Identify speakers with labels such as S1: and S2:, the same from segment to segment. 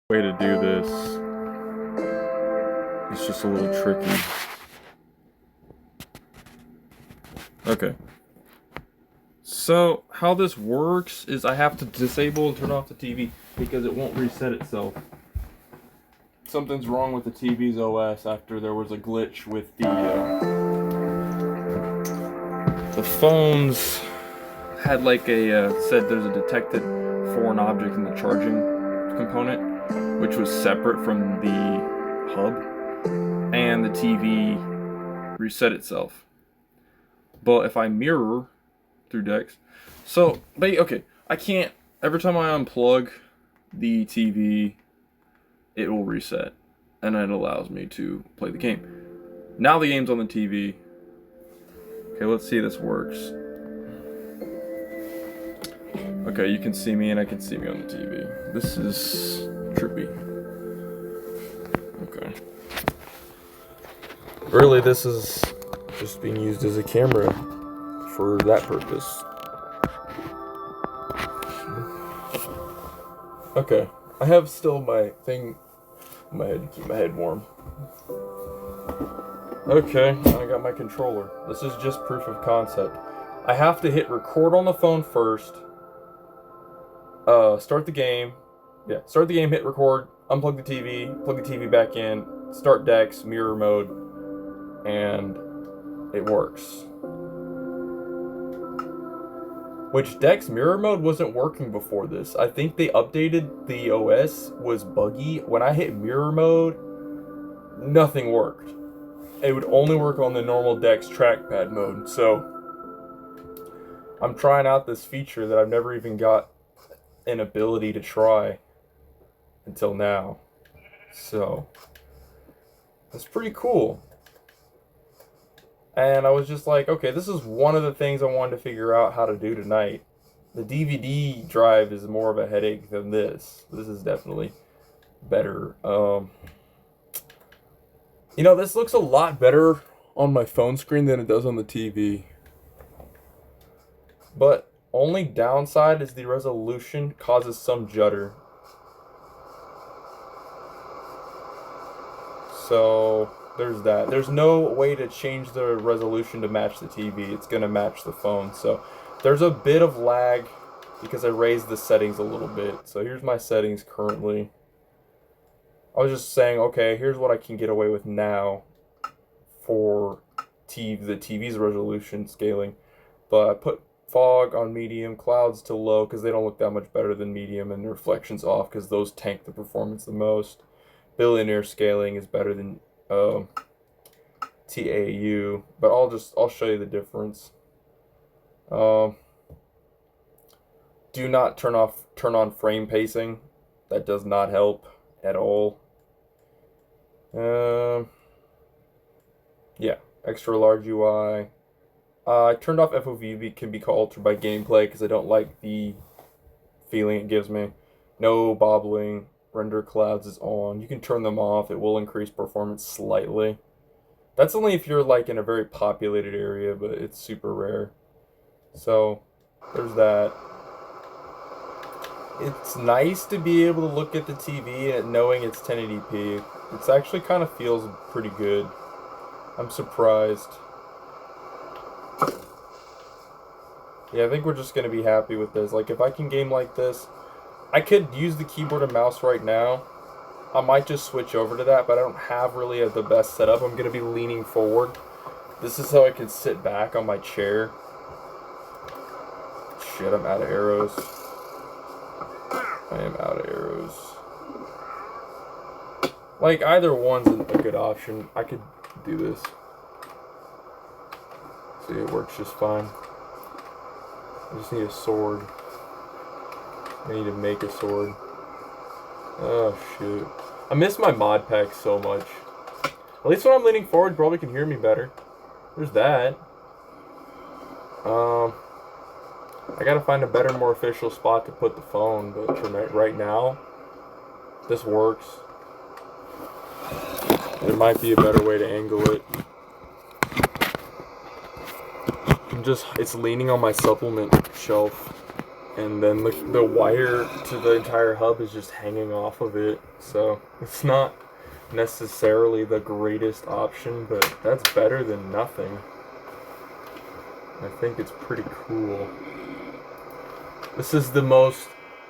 S1: Way to do this. It's just a little tricky. Okay. So, how this works is I have to disable and turn off the TV because it won't reset itself. Something's wrong with the TV's OS after there was a glitch with the phones had like said there's a detected foreign object in the charging component, which was separate from the hub, and the TV reset itself. But if I mirror through Dex, so okay, I can't. Every time I unplug the TV, it will reset, and it allows me to play the game. Now the game's on the TV. Okay, let's see if this works. Okay, you can see me and I can see me on the TV. This is trippy. Okay. Really, this is just being used as a camera for that purpose. Okay, I have still my thing in my head to keep my head warm. Okay, I got my controller. This is just proof of concept. I have to hit record on the phone first. Start the game. Yeah, start the game, hit record, unplug the TV, plug the TV back in, start Dex, mirror mode, and it works. Which Dex mirror mode wasn't working before this. I think they updated the OS was buggy. When I hit mirror mode, nothing worked. It would only work on the normal Dex trackpad mode. So I'm trying out this feature that I've never even got an ability to try until now. So that's pretty cool. And I was just like, okay, this is one of the things I wanted to figure out how to do tonight. The DVD drive is more of a headache than this. This is definitely better. This looks a lot better on my phone screen than it does on the TV. But only downside is the resolution causes some judder. So there's that. There's no way to change the resolution to match the TV. It's going to match the phone. So there's a bit of lag because I raised the settings a little bit. So here's my settings currently. I was just saying, okay, here's what I can get away with now for the TV's resolution scaling. But I put fog on medium, clouds to low because they don't look that much better than medium, and reflections off because those tank the performance the most. Billionaire scaling is better than TAU, but I'll show you the difference. Do not turn on frame pacing. That does not help at all. Yeah, extra large UI. I turned off FOV can be altered by gameplay because I don't like the feeling it gives me. No bobbling. Render clouds is on. You can turn them off. It will increase performance slightly. That's only if you're like in a very populated area, but it's super rare. So there's that. It's nice to be able to look at the TV and knowing it's 1080p. It's actually kind of feels pretty good. I'm surprised. Yeah, I think we're just going to be happy with this. Like, if I can game like this, I could use the keyboard and mouse right now. I might just switch over to that, but I don't have really the best setup. I'm going to be leaning forward. This is how I can sit back on my chair. Shit, I'm out of arrows. I am out of arrows. Like, either one's a good option. I could do this. See, it works just fine. I just need a sword. I need to make a sword. Oh, shoot. I miss my mod pack so much. At least when I'm leaning forward, you probably can hear me better. There's that. I gotta find a better, more official spot to put the phone, but for right now, this works. There might be a better way to angle it. It's leaning on my supplement shelf. and then the wire to the entire hub is just hanging off of it. So it's not necessarily the greatest option, but that's better than nothing. I think it's pretty cool. This is the most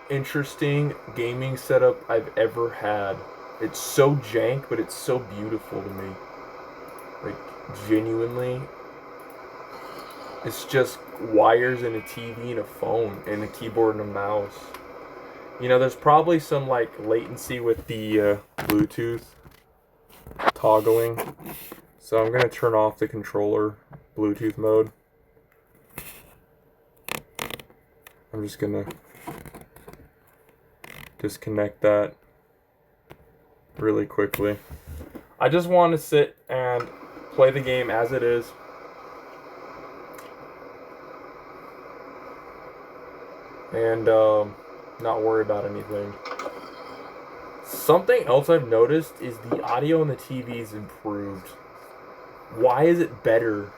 S1: interesting gaming setup I've ever had. It's so jank, but it's so beautiful to me. Like, genuinely. It's just wires and a TV and a phone and a keyboard and a mouse. You know, there's probably some, like, latency with the Bluetooth toggling. So I'm going to turn off the controller Bluetooth mode. I'm just going to disconnect that really quickly. I just want to sit and play the game as it is. And not worry about anything. Something else I've noticed is the audio on the TV's improved. Why is it better?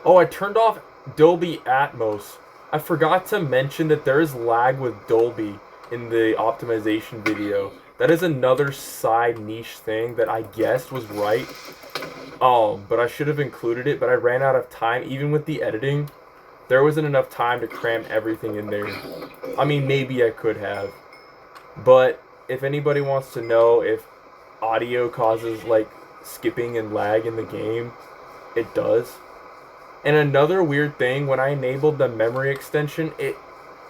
S1: Oh, I turned off Dolby Atmos. I forgot to mention that there is lag with Dolby in the optimization video. That is another side niche thing that I guessed was right. But I should have included it, but I ran out of time. Even with the editing, there wasn't enough time to cram everything in there. I mean, maybe I could have. But if anybody wants to know if audio causes, like, skipping and lag in the game, it does. And another weird thing, when I enabled the memory extension, it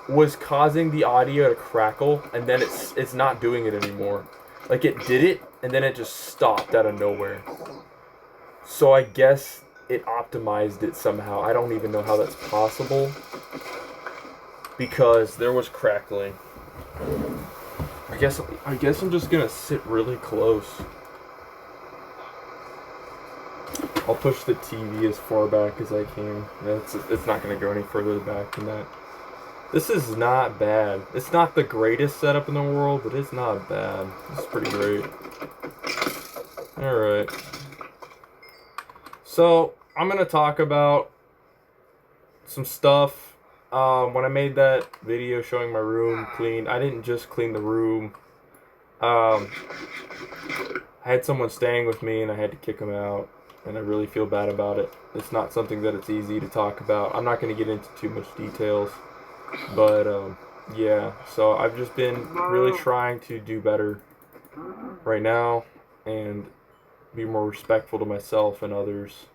S1: was causing the audio to crackle, and then it's not doing it anymore. Like, it did it, and then it just stopped out of nowhere. So I guess it optimized it somehow. I don't even know how that's possible, because there was crackling. I guess I'm just gonna sit really close. I'll push the TV as far back as I can. It's not going to go any further back than that. This is not bad. It's not the greatest setup in the world, but it's not bad. It's pretty great. Alright. So, I'm going to talk about some stuff. When I made that video showing my room clean, I didn't just clean the room. I had someone staying with me and I had to kick them out. And I really feel bad about it. It's not something that it's easy to talk about. I'm not going to get into too much details. But, yeah. So I've just been really trying to do better right now. And be more respectful to myself and others.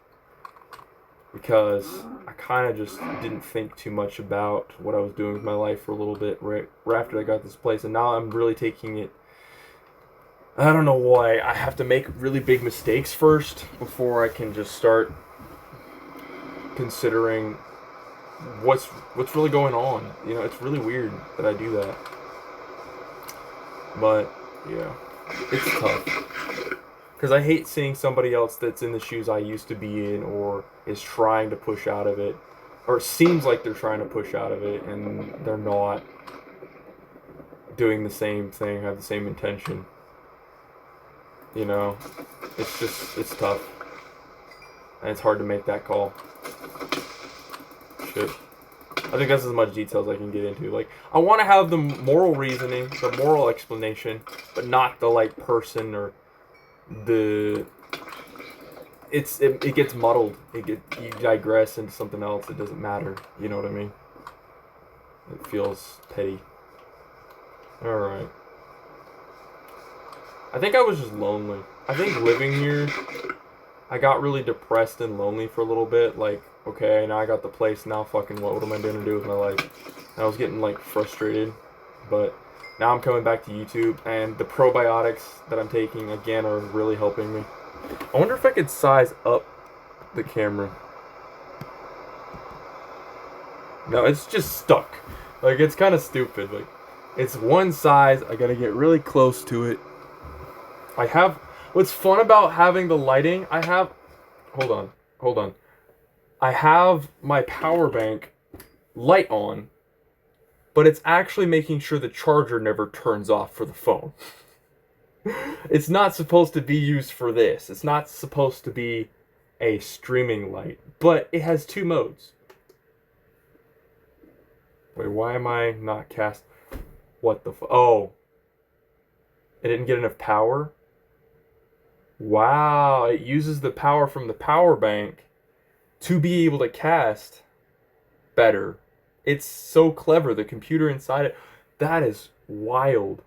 S1: Because I kind of just didn't think too much about what I was doing with my life for a little bit right after I got this place. And now I'm really taking it. I don't know why. I have to make really big mistakes first before I can just start considering what's really going on. You know, it's really weird that I do that. But, yeah, it's tough. Because I hate seeing somebody else that's in the shoes I used to be in or is trying to push out of it. Or it seems like they're trying to push out of it and they're not doing the same thing, have the same intention. You know, it's tough. And it's hard to make that call. Shit. I think that's as much detail as I can get into. Like, I want to have the moral reasoning, the moral explanation, but not the, like, person or the... It gets muddled. You digress into something else. It doesn't matter. You know what I mean? It feels petty. Alright. I think I was just lonely. I think living here, I got really depressed and lonely for a little bit. Like, okay, now I got the place, now fucking what am I going to do with my life? And I was getting, like, frustrated. But now I'm coming back to YouTube, and the probiotics that I'm taking, again, are really helping me. I wonder if I could size up the camera. No, it's just stuck. Like, it's kind of stupid. Like, it's one size. I got to get really close to it. I have, what's fun about having the lighting, I have, hold on. I have my power bank light on, but it's actually making sure the charger never turns off for the phone. It's not supposed to be used for this. It's not supposed to be a streaming light, but it has two modes. Wait, why am I not cast? What the oh. It didn't get enough power? Wow, it uses the power from the power bank to be able to cast better. It's so clever. The computer inside it. That is wild.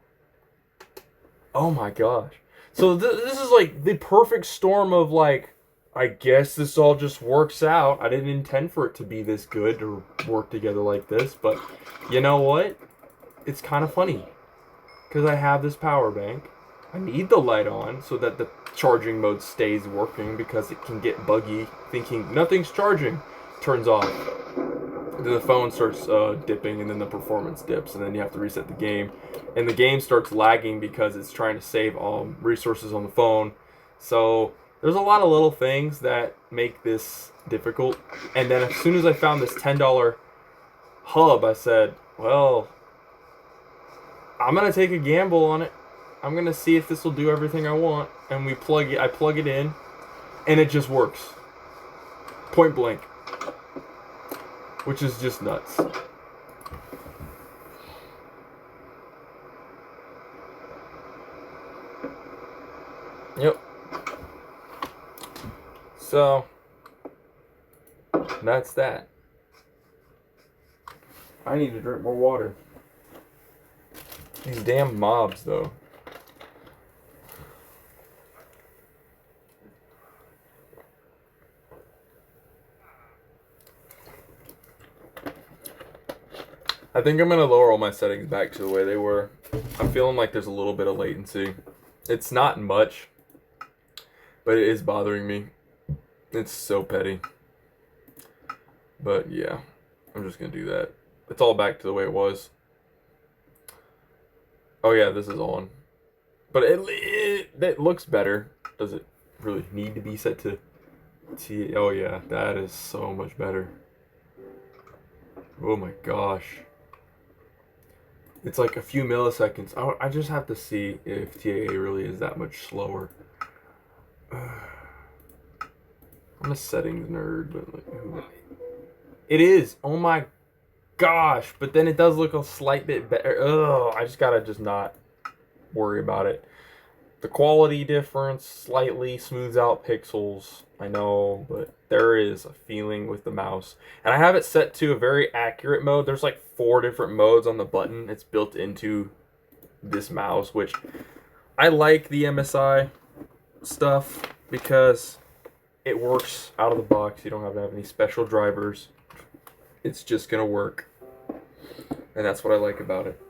S1: Oh my gosh. So this is like the perfect storm of like, I guess this all just works out. I didn't intend for it to be this good or work together like this, but you know what? It's kind of funny because I have this power bank. I need the light on so that the charging mode stays working because it can get buggy thinking nothing's charging. Turns off. Then the phone starts dipping and then the performance dips and then you have to reset the game. And the game starts lagging because it's trying to save all resources on the phone. So there's a lot of little things that make this difficult. And then as soon as I found this $10 hub, I said, well, I'm going to take a gamble on it. I'm going to see if this will do everything I want. And I plug it in and it just works. Point blank. Which is just nuts. Yep. So, that's that. I need to drink more water. These damn mobs, though. I think I'm going to lower all my settings back to the way they were. I'm feeling like there's a little bit of latency. It's not much, but it is bothering me. It's so petty. But yeah, I'm just going to do that. It's all back to the way it was. Oh yeah, this is on. But it looks better. Does it really need to be set to T? Oh yeah, that is so much better. Oh my gosh. It's like a few milliseconds. I just have to see if TAA really is that much slower. I'm a settings nerd, but like, it is. Oh my gosh! But then it does look a slight bit better. Ugh! I just gotta not worry about it. The quality difference slightly smooths out pixels. I know, but there is a feeling with the mouse. And I have it set to a very accurate mode. There's like 4 different modes on the button. It's built into this mouse, which I like the MSI stuff because it works out of the box. You don't have to have any special drivers. It's just going to work. And that's what I like about it.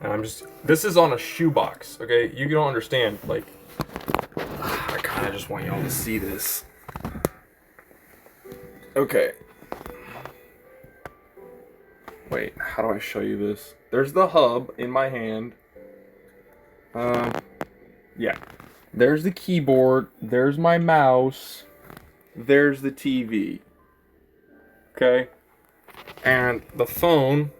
S1: And this is on a shoebox, okay? You don't understand, like, I kind of just want y'all to see this. Okay. Wait, how do I show you this? There's the hub in my hand. Yeah. There's the keyboard. There's my mouse. There's the TV. Okay? And the phone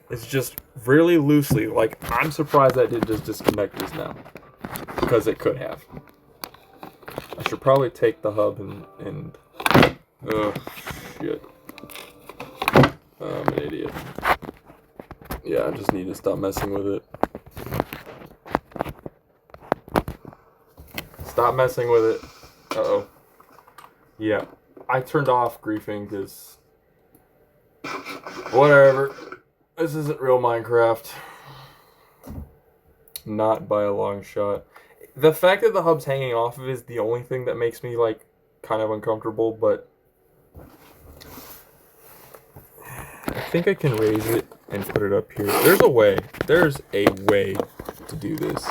S1: is just really loosely, like, I'm surprised I didn't just disconnect this now. Because it could have. I should probably take the hub and shit. I'm an idiot. Yeah, I just need to stop messing with it. Stop messing with it. Uh-oh. Yeah. I turned off griefing because whatever. This isn't real Minecraft. Not by a long shot. The fact that the hub's hanging off of it is the only thing that makes me, like, kind of uncomfortable, but I think I can raise it and put it up here. There's a way. There's a way to do this.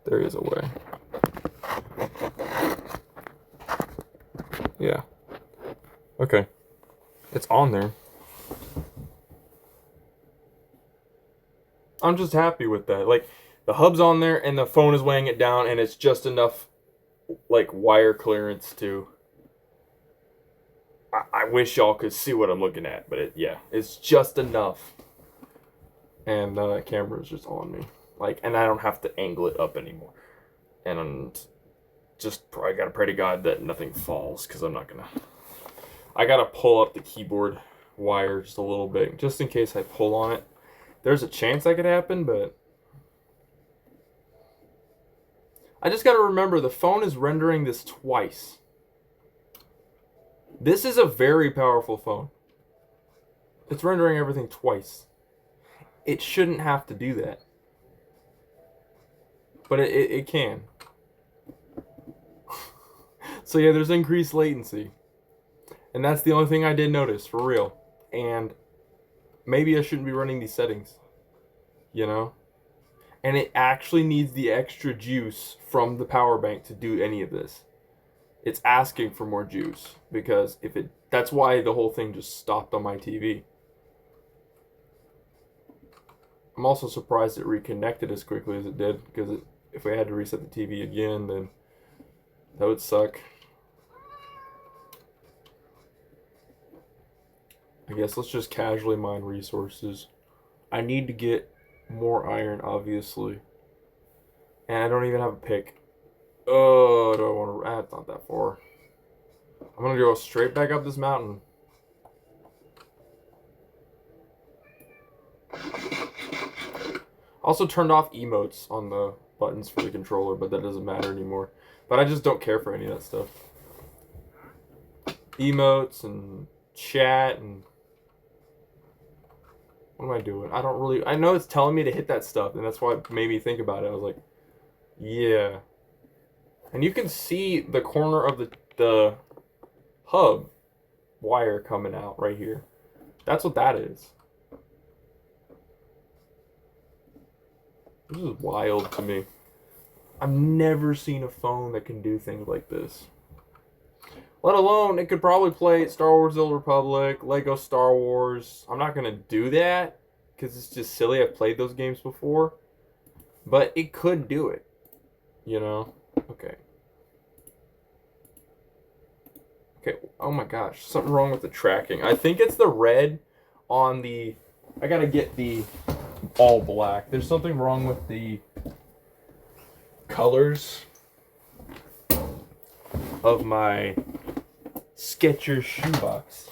S1: There is a way. Yeah. Okay. It's on there. I'm just happy with that. Like, the hub's on there and the phone is weighing it down and it's just enough, like, wire clearance to... I wish y'all could see what I'm looking at, but yeah, it's just enough. And the camera's just on me. Like, and I don't have to angle it up anymore. And I gotta pray to God that nothing falls, because I'm not gonna... I gotta pull up the keyboard wire just a little bit, just in case I pull on it. There's a chance that could happen, but I just got to remember the phone is rendering this twice. This is a very powerful phone. It's rendering everything twice. It shouldn't have to do that. But it can. So yeah, there's increased latency. And that's the only thing I did notice, for real. And maybe I shouldn't be running these settings. You know? And it actually needs the extra juice from the power bank to do any of this. It's asking for more juice. Because if it... That's why the whole thing just stopped on my TV. I'm also surprised it reconnected as quickly as it did, because if we had to reset the TV again, then that would suck. I guess let's just casually mine resources. I need to get more iron, obviously. And I don't even have a pick. Oh, do I want to... It's not that far. I'm going to go straight back up this mountain. Also turned off emotes on the buttons for the controller, but that doesn't matter anymore. But I just don't care for any of that stuff. Emotes and chat and... What am I doing? I don't really... I know it's telling me to hit that stuff, and that's why it made me think about it. I was like, yeah. And you can see the corner of the hub wire coming out right here. That's what that is. This is wild to me. I've never seen a phone that can do things like this. Let alone, it could probably play Star Wars The Old Republic, Lego Star Wars. I'm not going to do that, because it's just silly. I've played those games before. But it could do it. You know? Okay. Okay, oh my gosh. Something wrong with the tracking. I think it's the red on the... I got to get the all black. There's something wrong with the colors of my Skechers shoebox.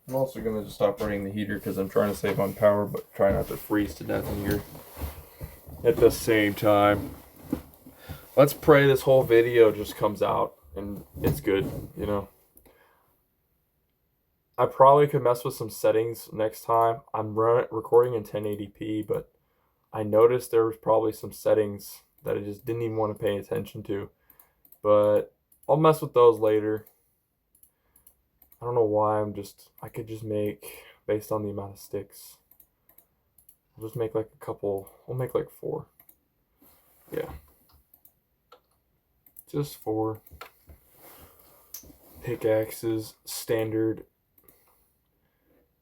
S1: I'm also going to just stop running the heater because I'm trying to save on power, but try not to freeze to death in here at the same time. Let's pray this whole video just comes out and it's good, you know. I probably could mess with some settings next time. I'm recording in 1080p, but I noticed there was probably some settings that I just didn't even want to pay attention to. But I'll mess with those later. I don't know why I could just make, based on the amount of sticks, I'll just make like a couple, we'll make like 4. Yeah. Just 4 pickaxes, standard.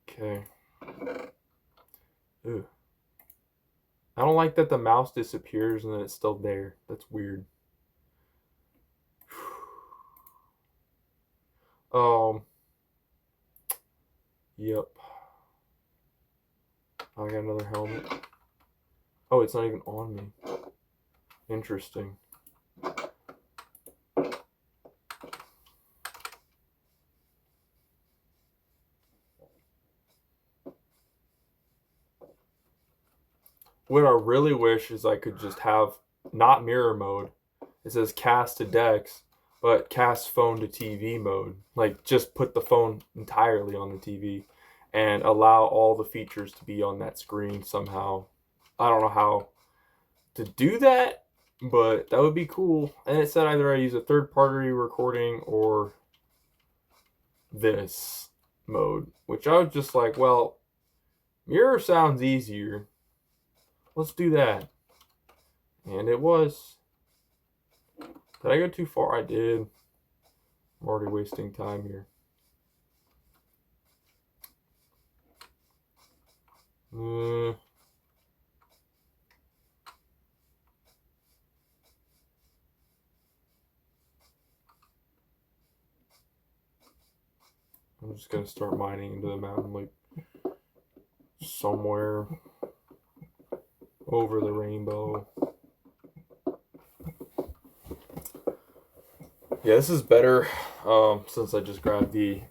S1: Okay. Ooh. I don't like that the mouse disappears and then it's still there. That's weird. Yep. I got another helmet. Oh, it's not even on me. Interesting. What I really wish is I could just have not mirror mode. It says cast to Dex, but cast phone to TV mode. Like just put the phone entirely on the TV and allow all the features to be on that screen somehow. I don't know how to do that, but that would be cool. And it said either I use a third-party recording or this mode, which I was just like, well, mirror sounds easier. Let's do that. And it was. Did I go too far? I did. I'm already wasting time here. I'm just gonna start mining into the mountain, like somewhere over the rainbow. Yeah, this is better since I just grabbed the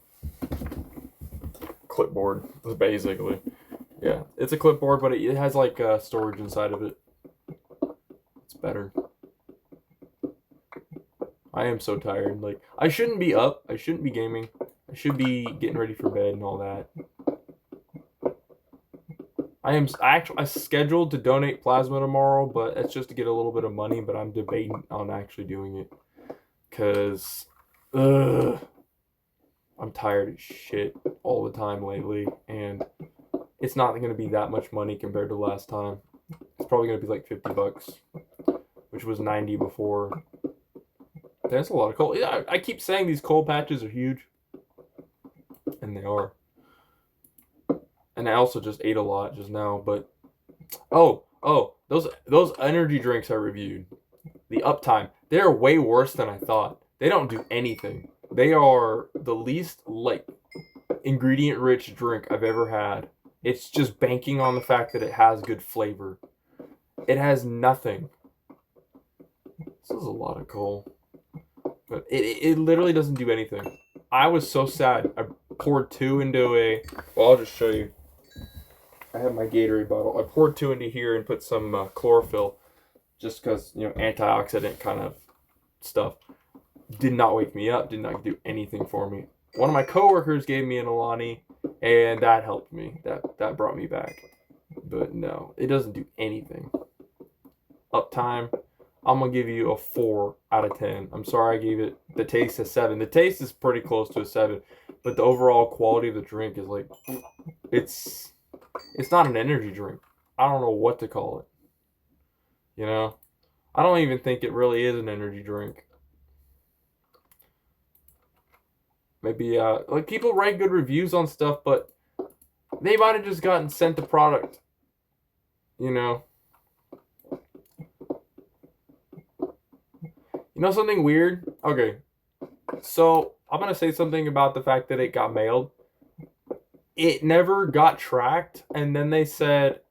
S1: clipboard, basically. Yeah, it's a clipboard, but it has like storage inside of it. It's better. I am so tired. Like, I shouldn't be up. I shouldn't be gaming. I should be getting ready for bed and all that. I scheduled to donate plasma tomorrow, but it's just to get a little bit of money, but I'm debating on actually doing it. Because, I'm tired as shit all the time lately, and it's not going to be that much money compared to last time. It's probably going to be like $50, which was 90 before. There's a lot of coal. Yeah, I keep saying these coal patches are huge, and they are. And I also just ate a lot just now, but those energy drinks I reviewed, the Uptime, they're way worse than I thought. They don't do anything. They are the least like ingredient rich drink I've ever had. It's just banking on the fact that it has good flavor. It has nothing. This is a lot of coal. But it literally doesn't do anything. I was so sad. I poured 2 into a... Well, I'll just show you. I have my Gatorade bottle. I poured 2 into here and put some chlorophyll. Just because, antioxidant kind of stuff. Did not wake me up. Did not do anything for me. One of my coworkers gave me an Alani. And that helped me. That brought me back. But no, it doesn't do anything. Uptime, I'm going to give you a 4 out of 10. I'm sorry I gave it the taste a 7. The taste is pretty close to a 7. But the overall quality of the drink is like, it's not an energy drink. I don't know what to call it. I don't even think it really is an energy drink. Maybe, like, people write good reviews on stuff, but they might have just gotten sent the product. Something weird? Okay. So, I'm going to say something about the fact that it got mailed. It never got tracked, and then they said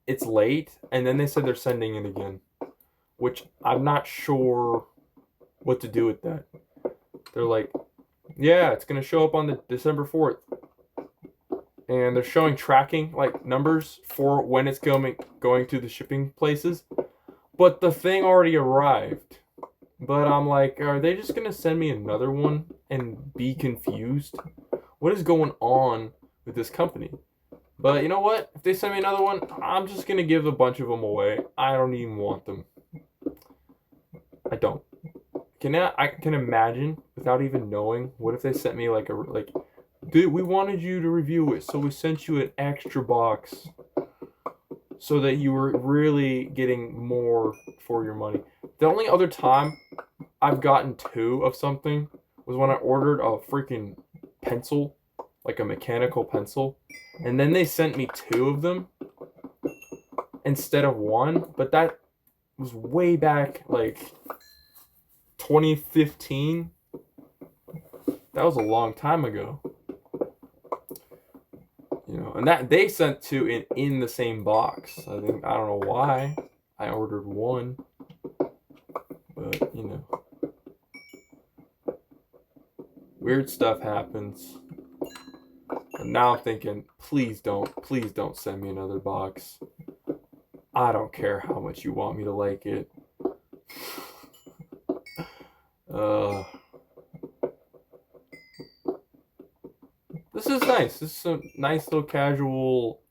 S1: it's late, and then they said they're sending it again. Which I'm not sure what to do with that. They're like, yeah, it's going to show up on the December 4th. And they're showing tracking, like, numbers for when it's going to the shipping places. But the thing already arrived. But I'm like, are they just going to send me another one and be confused? What is going on with this company? But you know what? If they send me another one, I'm just going to give a bunch of them away. I don't even want them. I don't. I can imagine without even knowing. What if they sent me dude, we wanted you to review it, so we sent you an extra box so that you were really getting more for your money. The only other time I've gotten 2 of something was when I ordered a freaking pencil, like a mechanical pencil, and then they sent me 2 of them instead of 1, but that was way back, like 2015. That was a long time ago. And that they sent 2 in the same box. I don't know why I ordered 1, but weird stuff happens. And now I'm thinking, please don't send me another box. I don't care how much you want me to like it. This is nice. This is a nice little casual...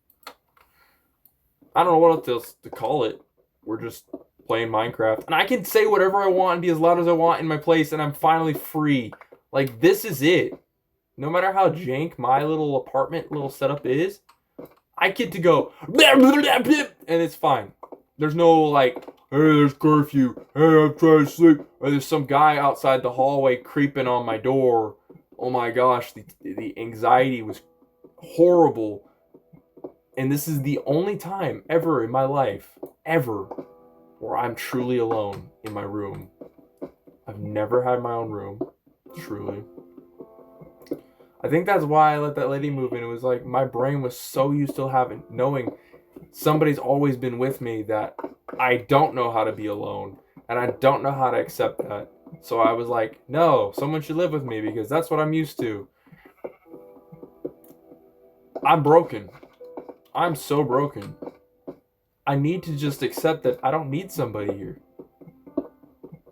S1: I don't know what else to call it. We're just playing Minecraft. And I can say whatever I want and be as loud as I want in my place, and I'm finally free. Like, this is it. No matter how jank my little apartment, little setup is, I get to go... And it's fine. There's no, like, hey, there's curfew. Hey, I'm trying to sleep. Or there's some guy outside the hallway creeping on my door. Oh my gosh, the anxiety was horrible. And this is the only time ever in my life, ever, where I'm truly alone in my room. I've never had my own room, truly. I think that's why I let that lady move in. It was like my brain was so used to knowing somebody's always been with me that I don't know how to be alone. And I don't know how to accept that. So I was like, no, someone should live with me because that's what I'm used to. I'm broken. I'm so broken. I need to just accept that I don't need somebody here.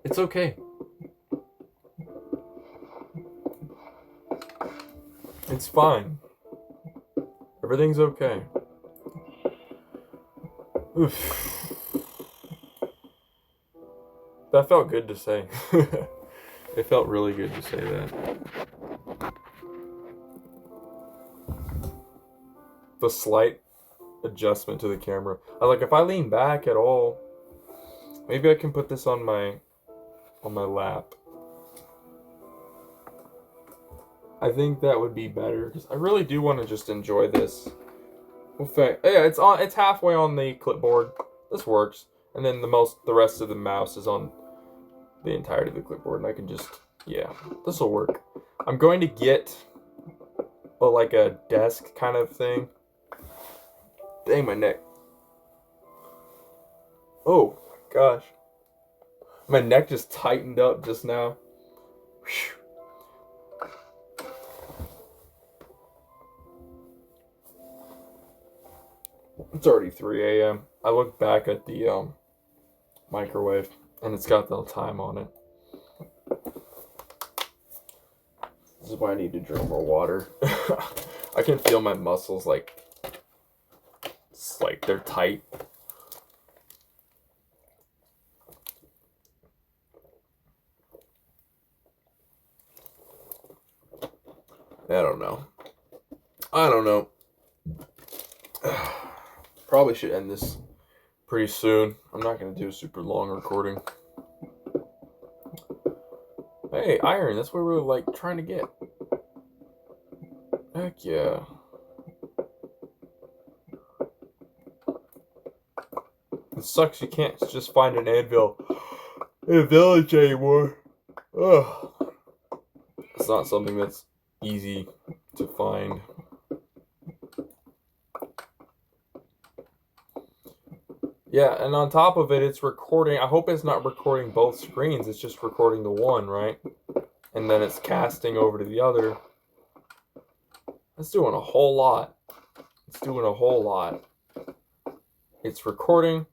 S1: It's okay. It's fine. Everything's okay. Oof. That felt good to say. It felt really good to say that. The slight adjustment to the camera. Like if I lean back at all, maybe I can put this on my lap. I think that would be better because I really do want to just enjoy this. Yeah, it's halfway on the clipboard. This works, and then the rest of the mouse is on the entirety of the clipboard, and I can just this will work. I'm going to get like a desk kind of thing. Dang, my neck. Oh my gosh, my neck just tightened up just now. Whew. It's already 3 a.m. I look back at the microwave and it's got the time on it. This is why I need to drink more water. I can feel my muscles like they're tight. I don't know. Probably should end this pretty soon. I'm not going to do a super long recording. Hey, iron, that's what we're like trying to get. Heck yeah. It sucks you can't just find an anvil in a village anymore. Ugh. It's not something that's easy to find. Yeah, and on top of it, it's recording. I hope it's not recording both screens. It's just recording the one, right? And then it's casting over to the other. It's doing a whole lot. It's recording.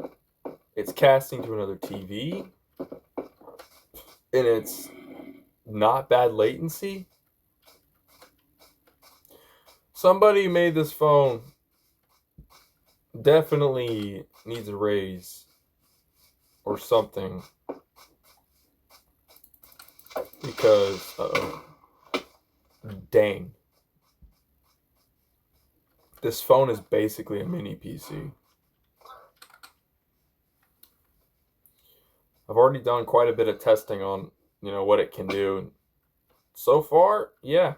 S1: It's casting to another TV. And it's not bad latency. Somebody made this phone. Definitely needs a raise or something. Because, dang. This phone is basically a mini PC. I've already done quite a bit of testing on, what it can do. So far, yeah.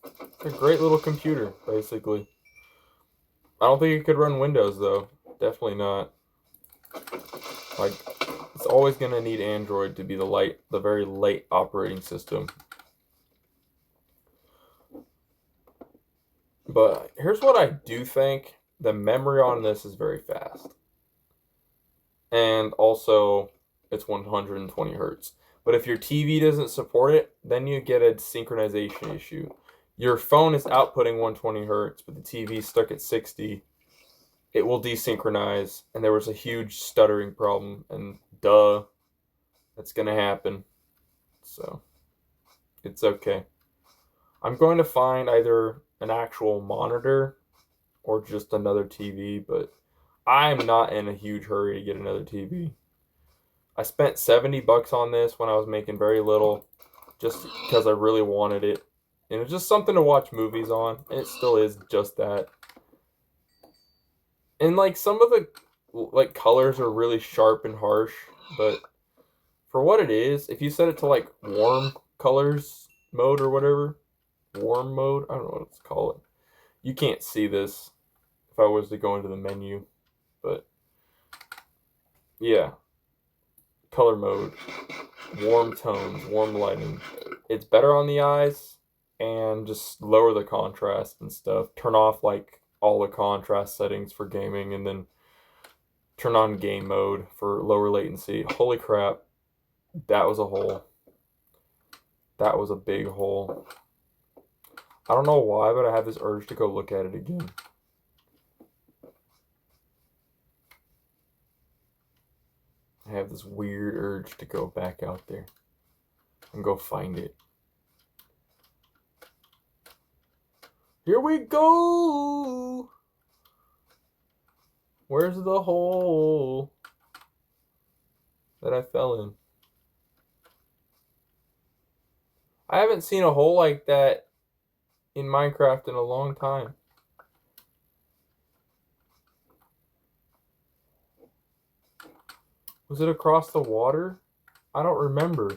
S1: It's a great little computer, basically. I don't think it could run Windows, though. Definitely not. Like, it's always going to need Android to be the very late operating system. But here's what I do think. The memory on this is very fast. And also, it's 120 hertz. But if your TV doesn't support it, then you get a synchronization issue. Your phone is outputting 120 hertz, but the TV is stuck at 60. It will desynchronize, and there was a huge stuttering problem, and that's going to happen. So, it's okay. I'm going to find either an actual monitor or just another TV, but I'm not in a huge hurry to get another TV. I spent $70 on this when I was making very little, just because I really wanted it. And it's just something to watch movies on. And it still is just that. And like some of the colors are really sharp and harsh, but for what it is, if you set it to like warm colors mode or whatever, warm mode, I don't know what it's called. You can't see this if I was to go into the menu, but yeah. Color mode, warm tones, warm lighting. It's better on the eyes, and just lower the contrast and stuff. Turn off like all the contrast settings for gaming, and then turn on game mode for lower latency. Holy crap, that was a hole. That was a big hole. I don't know why, but I have this urge to go look at it again. I have this weird urge to go back out there and go find it. Here we go! Where's the hole that I fell in? I haven't seen a hole like that in Minecraft in a long time. Was it across the water? I don't remember.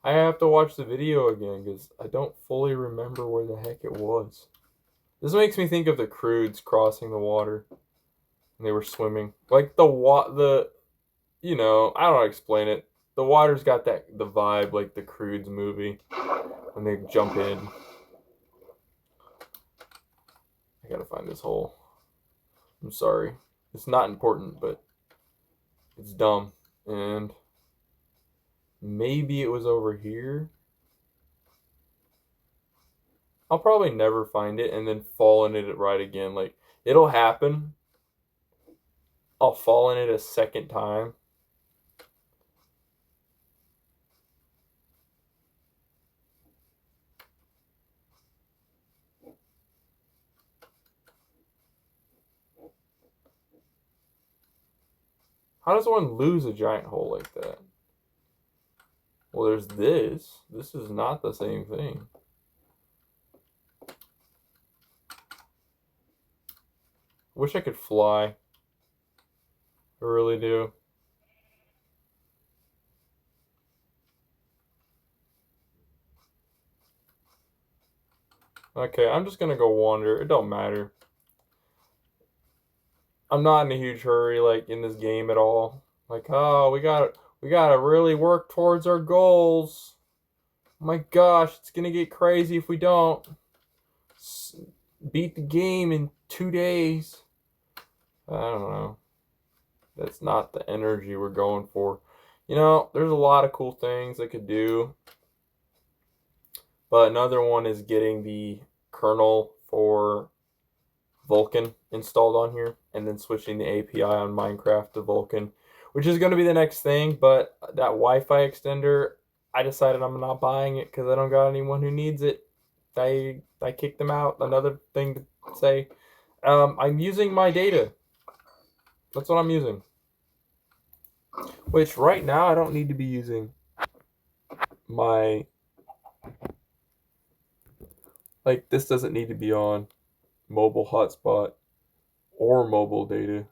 S1: I have to watch the video again because I don't fully remember where the heck it was. This makes me think of the Crudes crossing the water and they were swimming. Like I don't know how to explain it. The water's got the vibe like the Crudes movie when they jump in. I gotta find this hole. I'm sorry. It's not important, but it's dumb. And maybe it was over here. I'll probably never find it and then fall in it right again. Like, it'll happen. I'll fall in it a second time. How does one lose a giant hole like that? Well, there's this. This is not the same thing. Wish I could fly. I really do. Okay, I'm just gonna go wander. It don't matter. I'm not in a huge hurry, like, in this game at all. Like, oh, we gotta really work towards our goals. Oh my gosh, it's gonna get crazy if we don't beat the game in 2 days. I don't know. That's not the energy we're going for. There's a lot of cool things I could do. But another one is getting the kernel for Vulkan installed on here and then switching the API on Minecraft to Vulkan, which is going to be the next thing. But that Wi-Fi extender, I decided I'm not buying it because I don't got anyone who needs it. I kicked them out. Another thing to say, I'm using my data. That's what I'm using. Which right now I don't need to be using my, like, this doesn't need to be on mobile hotspot or mobile data.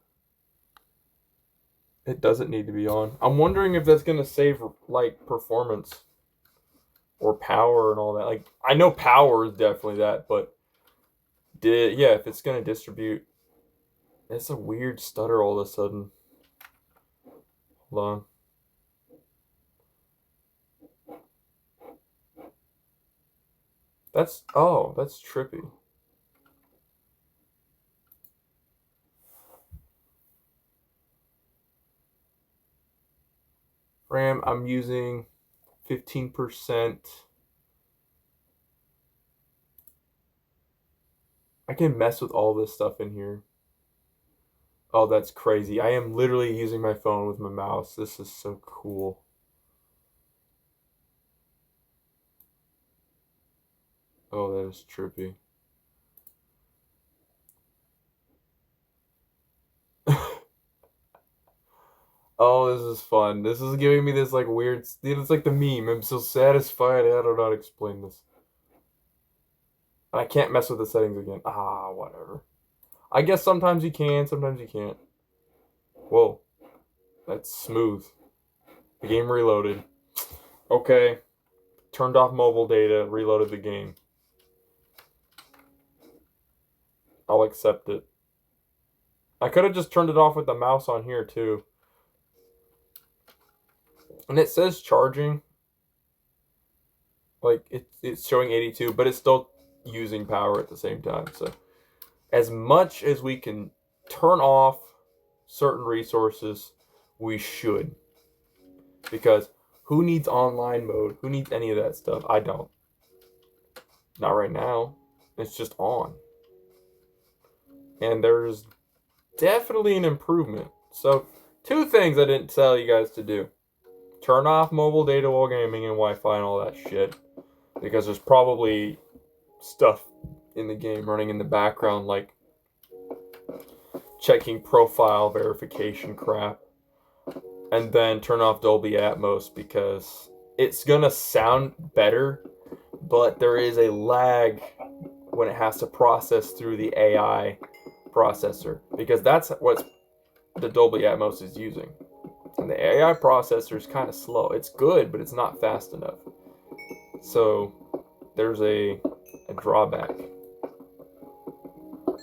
S1: It doesn't need to be on. I'm wondering if that's going to save, like, performance or power and all that. Like, I know power is definitely that, but yeah, if it's going to distribute. It's a weird stutter all of a sudden. Hold on. That's trippy. RAM, I'm using 15%. I can mess with all this stuff in here. Oh, that's crazy. I am literally using my phone with my mouse. This is so cool. Oh, that is trippy. Oh, this is fun. This is giving me this like weird. It's like the meme. I'm so satisfied. I don't know how to explain this. And I can't mess with the settings again. Ah, whatever. I guess sometimes you can, sometimes you can't. Whoa, that's smooth. The game reloaded. Okay, turned off mobile data, reloaded the game. I'll accept it. I could have just turned it off with the mouse on here too. And it says charging. Like, it's showing 82, but it's still using power at the same time. So, as much as we can turn off certain resources, we should. Because who needs online mode? Who needs any of that stuff? I don't. Not right now. It's just on. And there's definitely an improvement. So, two things I didn't tell you guys to do. Turn off mobile data while gaming and Wi-Fi and all that shit. Because there's probably stuff in the game running in the background, like checking profile verification crap. And then turn off Dolby Atmos because it's gonna sound better, but there is a lag when it has to process through the AI processor, because that's what the Dolby Atmos is using. And the AI processor is kind of slow. It's good, but it's not fast enough. So there's a drawback.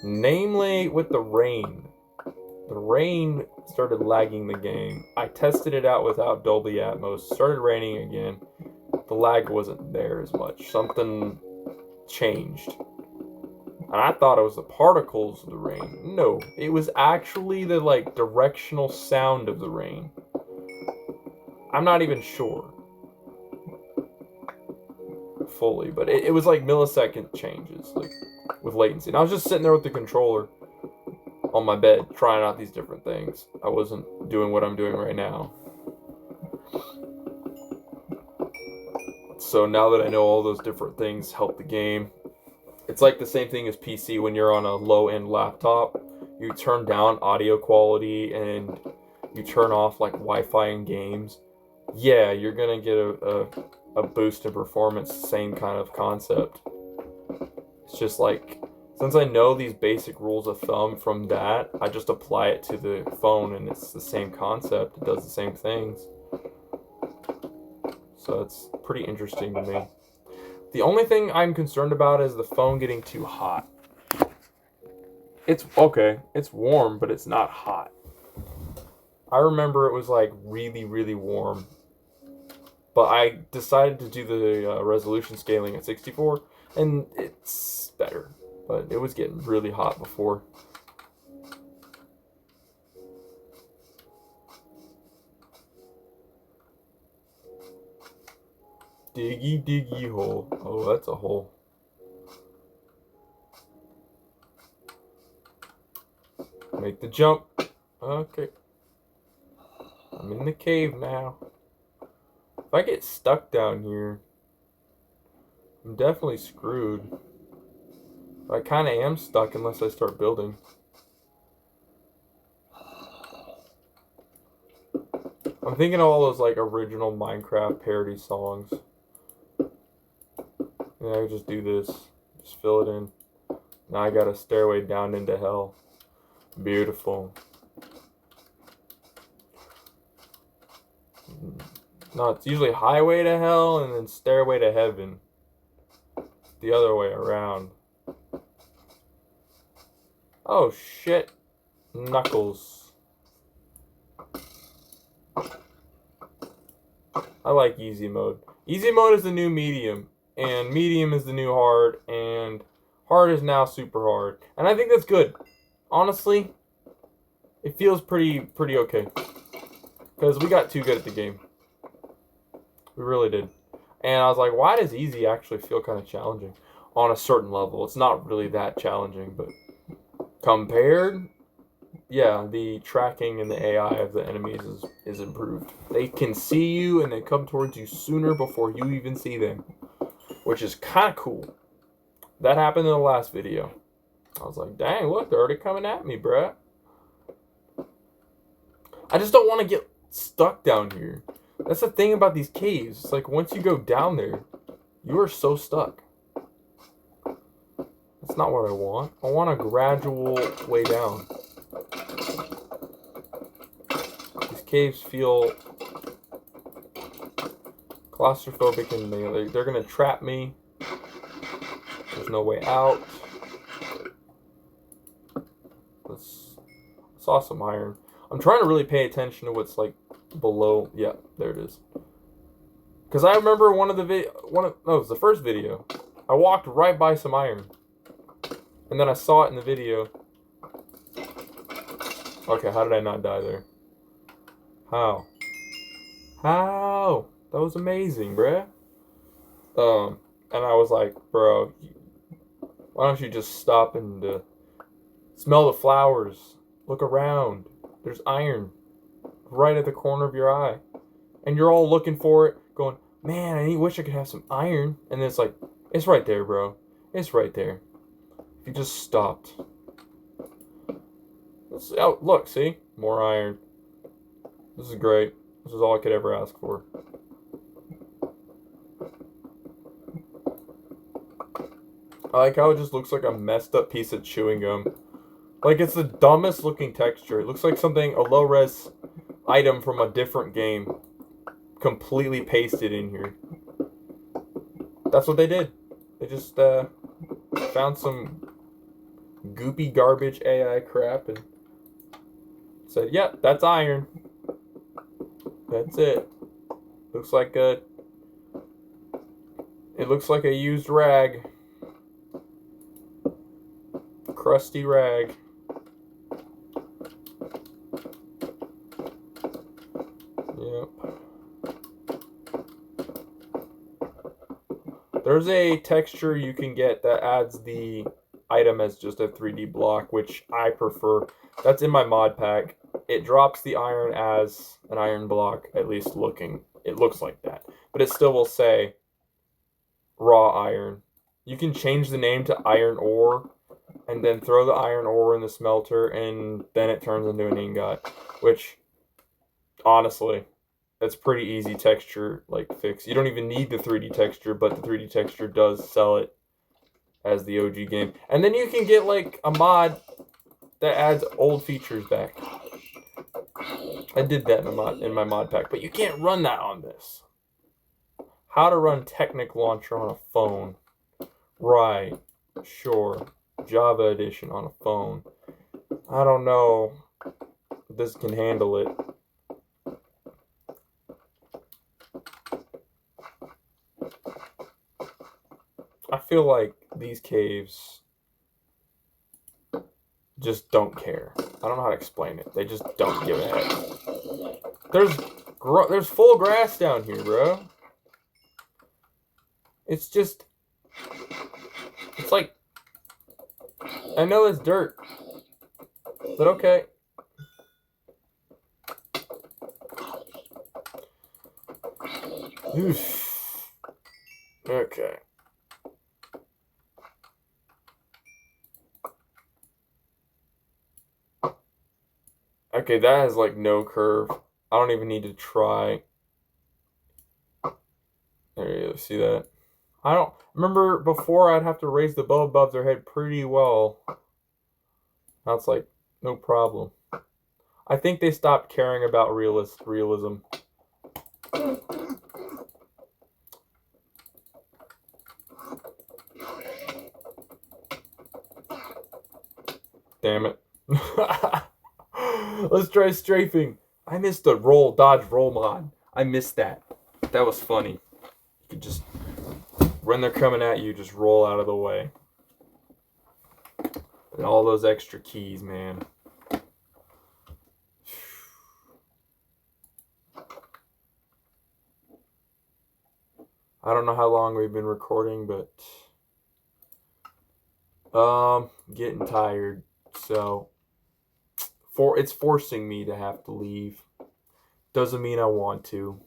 S1: Namely with the rain. The rain started lagging the game. I tested it out without Dolby Atmos. Started raining again. The lag wasn't there as much. Something changed. And I thought it was the particles of the rain. No, it was actually the directional sound of the rain. I'm not even sure fully, but it was like millisecond changes, like with latency. And I was just sitting there with the controller on my bed trying out these different things. I wasn't doing what I'm doing right now. So now that I know all those different things help the game, it's like the same thing as PC when you're on a low-end laptop. You turn down audio quality and you turn off like Wi-Fi in games. Yeah, you're gonna get a boost in performance, same kind of concept. It's just like, since I know these basic rules of thumb from that, I just apply it to the phone and it's the same concept. It does the same things. So it's pretty interesting to me. The only thing I'm concerned about is the phone getting too hot. It's okay, it's warm, but it's not hot. I remember it was like really, really warm. But I decided to do the resolution scaling at 64, and it's better. But it was getting really hot before. Diggy, diggy hole. Oh, that's a hole. Make the jump. Okay. I'm in the cave now. If I get stuck down here, I'm definitely screwed. But I kind of am stuck unless I start building. I'm thinking of all those like original Minecraft parody songs. And I just do this. Just fill it in. Now I got a stairway down into hell. Beautiful. No, it's usually highway to hell and then stairway to heaven. The other way around. Oh shit. Knuckles. I like easy mode. Easy mode is the new medium. And medium is the new hard. And hard is now super hard. And I think that's good. Honestly, it feels pretty okay. Because we got too good at the game. We really did. And I was like, why does easy actually feel kind of challenging? On a certain level. It's not really that challenging, but compared, yeah, the tracking and the AI of the enemies is improved. They can see you and they come towards you sooner before you even see them, which is kind of cool. That happened in the last video. I was like, dang, look, they're already coming at me, bruh. I just don't want to get stuck down here. That's the thing about these caves. It's like once you go down there, you are so stuck. That's not what I want. I want a gradual way down. These caves feel claustrophobic and they're going to trap me. There's no way out. I saw some iron. I'm trying to really pay attention to what's like below. Yeah, there it is. Because I remember it was the first video. I walked right by some iron. And then I saw it in the video. Okay, how did I not die there? How? How? That was amazing, bruh. And I was like, bro, Why don't you just stop and smell the flowers? Look around. There's iron right at the corner of your eye. And you're all looking for it, going, man, I wish I could have some iron. And then it's like, it's right there, bro. It's right there. If you just stopped. Oh, look, see? More iron. This is great. This is all I could ever ask for. I like how it just looks like a messed up piece of chewing gum. Like, it's the dumbest looking texture. It looks like something, a low-res item from a different game. Completely pasted in here. That's what they did. They just found some goopy garbage AI crap and said, yep, that's iron. That's it. Looks like a... It looks like a used rag. Crusty rag. Yep. There's a texture you can get that adds the item as just a 3D block, which I prefer. That's in my mod pack. It drops the iron as an iron block, at least looking. It looks like that. But it still will say raw iron. You can change the name to iron ore and then throw the iron ore in the smelter and then it turns into an ingot, which honestly, that's pretty easy texture like fix. You don't even need the 3D texture, but the 3D texture does sell it as the OG game. And then you can get like a mod that adds old features back. I did that in my mod pack, but you can't run that on this. How to run Technic Launcher on a phone. Right. Sure. Java Edition on a phone. I don't know if this can handle it. I feel like these caves just don't care. I don't know how to explain it. They just don't give a heck. There's full grass down here, bro. It's just... It's like... I know it's dirt. But okay. Oof. Okay. Okay, that has like no curve. I don't even need to try. There you go, see that? I don't remember before I'd have to raise the bow above their head pretty well. Now it's like no problem. I think they stopped caring about realism. Damn it. Let's try strafing. I missed the dodge roll mod. I missed that. That was funny. You could just, when they're coming at you, just roll out of the way. And all those extra keys, man. I don't know how long we've been recording, but getting tired. So it's forcing me to have to leave. Doesn't mean I want to.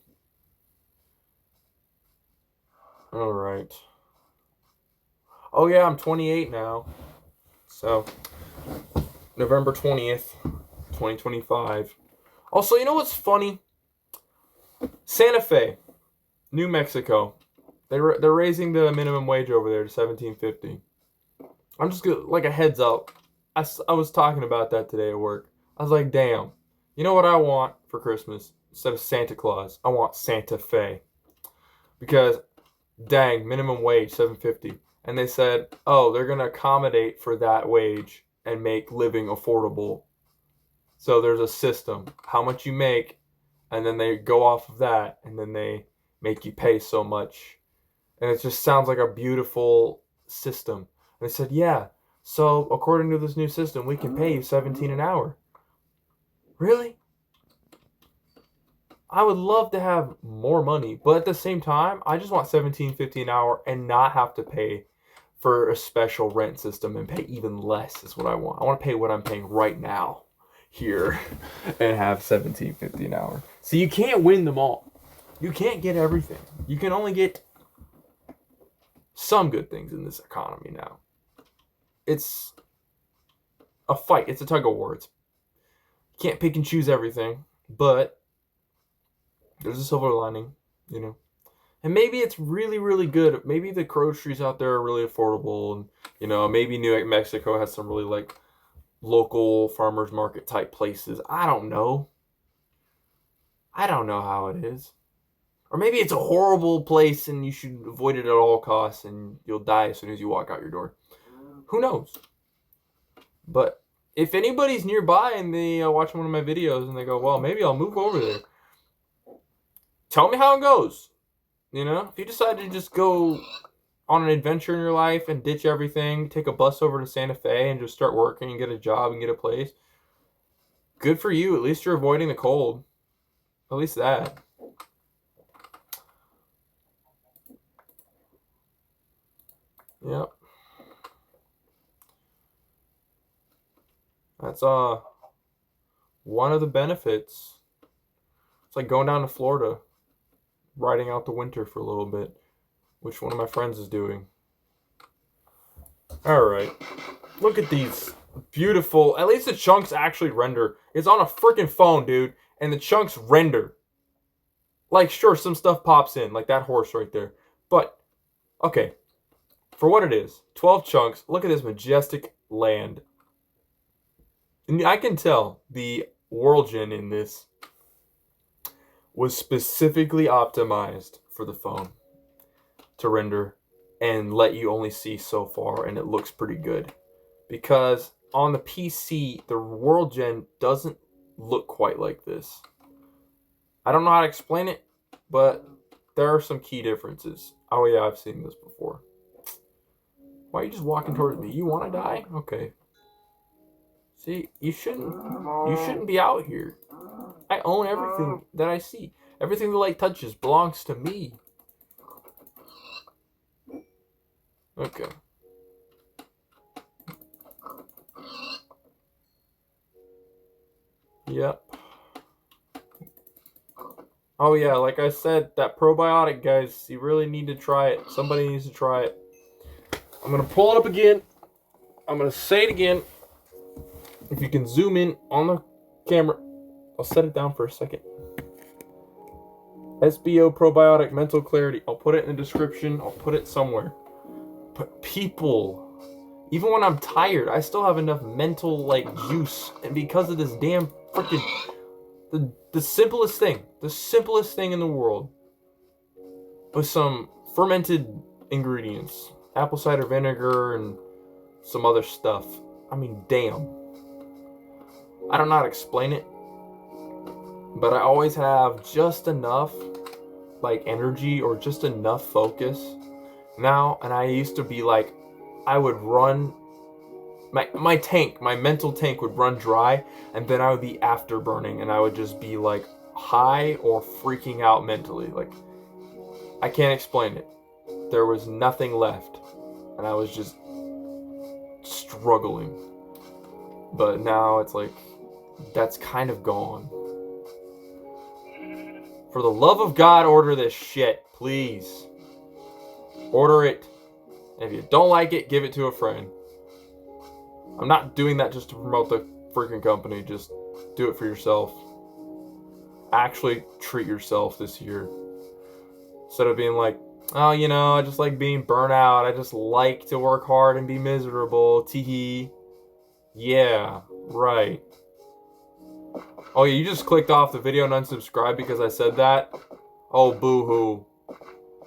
S1: All right. Oh yeah, I'm 28 now. So November 20th, 2025. Also, you know what's funny? Santa Fe, New Mexico. They're raising the minimum wage over there to $17.50. I'm just gonna, like a heads up. I was talking about that today at work. I was like, damn. You know what I want for Christmas? Instead of Santa Claus, I want Santa Fe. Because, dang, minimum wage, $7.50. And they said, oh, they're going to accommodate for that wage and make living affordable. So there's a system. How much you make, and then they go off of that, and then they make you pay so much. And it just sounds like a beautiful system. And they said, yeah, so according to this new system, we can pay you $17 an hour. Really? I would love to have more money, but at the same time, I just want $17.50 an hour and not have to pay for a special rent system and pay even less is what I want. I want to pay what I'm paying right now here and have $17.50 an hour. So you can't win them all. You can't get everything. You can only get some good things in this economy now. It's a fight. It's a tug of war. You can't pick and choose everything, but there's a silver lining, you know. And maybe it's really, really good. Maybe the groceries out there are really affordable, and you know, maybe New Mexico has some really like local farmers market type places. I don't know. I don't know how it is. Or maybe it's a horrible place and you should avoid it at all costs and you'll die as soon as you walk out your door. Who knows? But if anybody's nearby and they watch one of my videos and they go, well, maybe I'll move over there. Tell me how it goes. You know, if you decide to just go on an adventure in your life and ditch everything, take a bus over to Santa Fe and just start working and get a job and get a place, good for you. At least you're avoiding the cold. At least that. Yep. That's one of the benefits. It's like going down to Florida, riding out the winter for a little bit, which one of my friends is doing. All right. Look at these beautiful, at least the chunks actually render. It's on a freaking phone, dude, and the chunks render. Like, sure, some stuff pops in, like that horse right there. But, okay, for what it is, 12 chunks. Look at this majestic land. And I can tell the World-Gen in this was specifically optimized for the phone to render and let you only see so far, and it looks pretty good. Because on the PC, the World-Gen doesn't look quite like this. I don't know how to explain it, but there are some key differences. Oh yeah, I've seen this before. Why are you just walking towards me? You want to die? Okay. See, you shouldn't be out here. I own everything that I see. Everything the light touches belongs to me. Okay. Yep. Oh yeah, like I said, that probiotic, guys, you really need to try it. Somebody needs to try it. I'm going to pull it up again. I'm going to say it again. If you can zoom in on the camera, I'll set it down for a second. SBO probiotic mental clarity. I'll put it in the description. I'll put it somewhere. But people, even when I'm tired, I still have enough mental like juice. And because of this damn freaking the simplest thing in the world, with some fermented ingredients, apple cider vinegar and some other stuff. I mean, damn. I don't know how to explain it, but I always have just enough like energy or just enough focus now. And I used to be like, I would run my tank, my mental tank would run dry, and then I would be afterburning, and I would just be like high or freaking out mentally. Like, I can't explain it. There was nothing left, and I was just struggling. But now it's like, that's kind of gone. For the love of God, order this shit, please. Order it. And if you don't like it, give it to a friend. I'm not doing that just to promote the freaking company. Just do it for yourself. Actually treat yourself this year. Instead of being like, oh, you know, I just like being burnt out. I just like to work hard and be miserable. Teehee. Yeah, right. Oh, yeah, you just clicked off the video and unsubscribed because I said that? Oh, boo-hoo.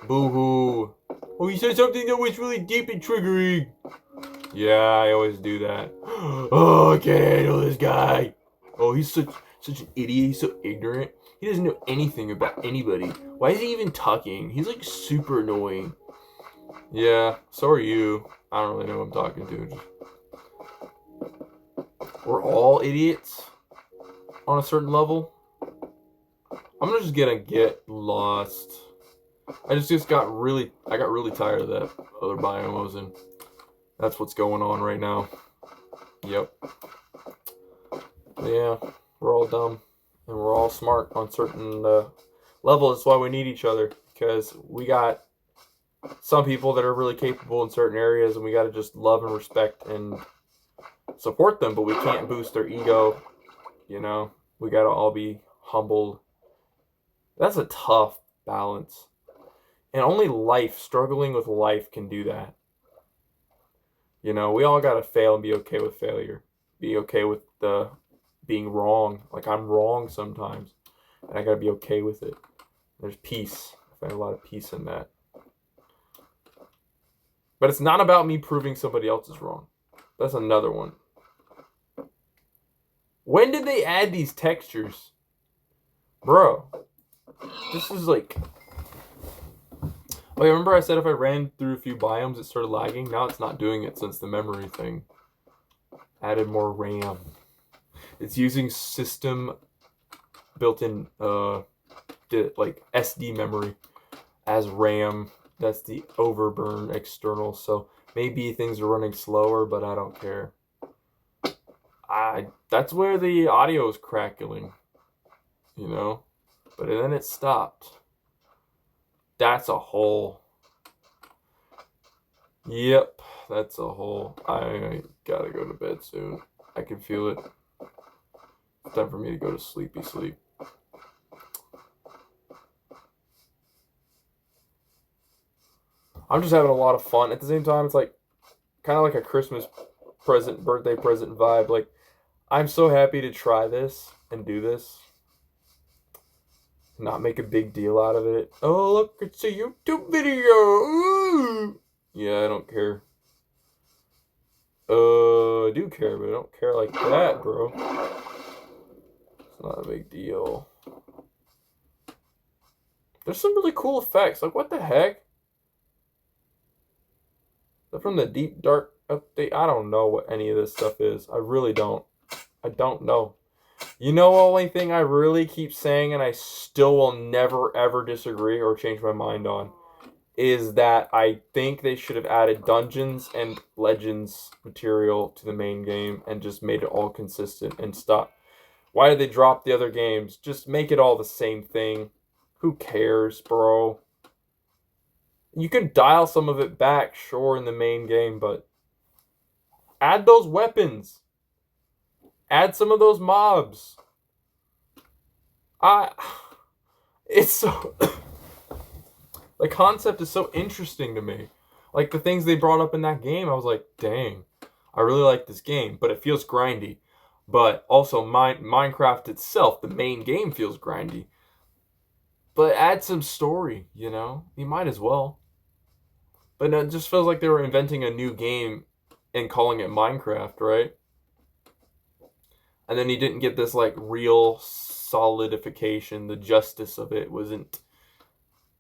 S1: Boo-hoo. Oh, you said something that was really deep and triggering. Yeah, I always do that. Oh, I can't handle this guy. Oh, he's such an idiot. He's so ignorant. He doesn't know anything about anybody. Why is he even talking? He's like super annoying. Yeah, so are you. I don't really know who I'm talking to. We're all idiots on a certain level. I'm just gonna get lost. I got really tired of that other biome I was in. That's what's going on right now. Yep. Yeah, we're all dumb and we're all smart on certain levels. That's why we need each other, because we got some people that are really capable in certain areas, and we got to just love and respect and support them, but we can't boost their ego. You know, we got to all be humbled. That's a tough balance. And only life, struggling with life, can do that. You know, we all got to fail and be okay with failure. Be okay with the being wrong. Like, I'm wrong sometimes, and I got to be okay with it. There's peace. I find a lot of peace in that. But it's not about me proving somebody else is wrong. That's another one. When did they add these textures? Bro, this is like... Oh, remember I said if I ran through a few biomes, it started lagging? Now it's not doing it since the memory thing. Added more RAM. It's using system built-in, like SD memory as RAM. That's the overburn external. So maybe things are running slower, but I don't care. That's where the audio is crackling, you know? But then it stopped. That's a hole. Yep, that's a hole. I gotta go to bed soon. I can feel it. It's time for me to go to sleepy sleep. I'm just having a lot of fun. At the same time, it's like kind of like a Christmas present, birthday present vibe. Like, I'm so happy to try this and do this. Not make a big deal out of it. Oh, look, it's a YouTube video. Ooh. Yeah, I don't care. I do care, but I don't care like that, bro. It's not a big deal. There's some really cool effects. Like, what the heck? They're from the Deep Dark update. I don't know what any of this stuff is. I really don't. I don't know. You know, the only thing I really keep saying, and I still will never ever disagree or change my mind on, is that I think they should have added dungeons and legends material to the main game and just made it all consistent and stop. Why did they drop the other games? Just make it all the same thing. Who cares, bro? You can dial some of it back, sure, in the main game, but add those weapons. Add some of those mobs. It's so... The concept is so interesting to me. Like, the things they brought up in that game, I was like, dang, I really like this game, but it feels grindy. But also, Minecraft itself, the main game, feels grindy. But add some story, you know? You might as well. But it just feels like they were inventing a new game and calling it Minecraft, right? And then you didn't get this, like, real solidification. The justice of it wasn't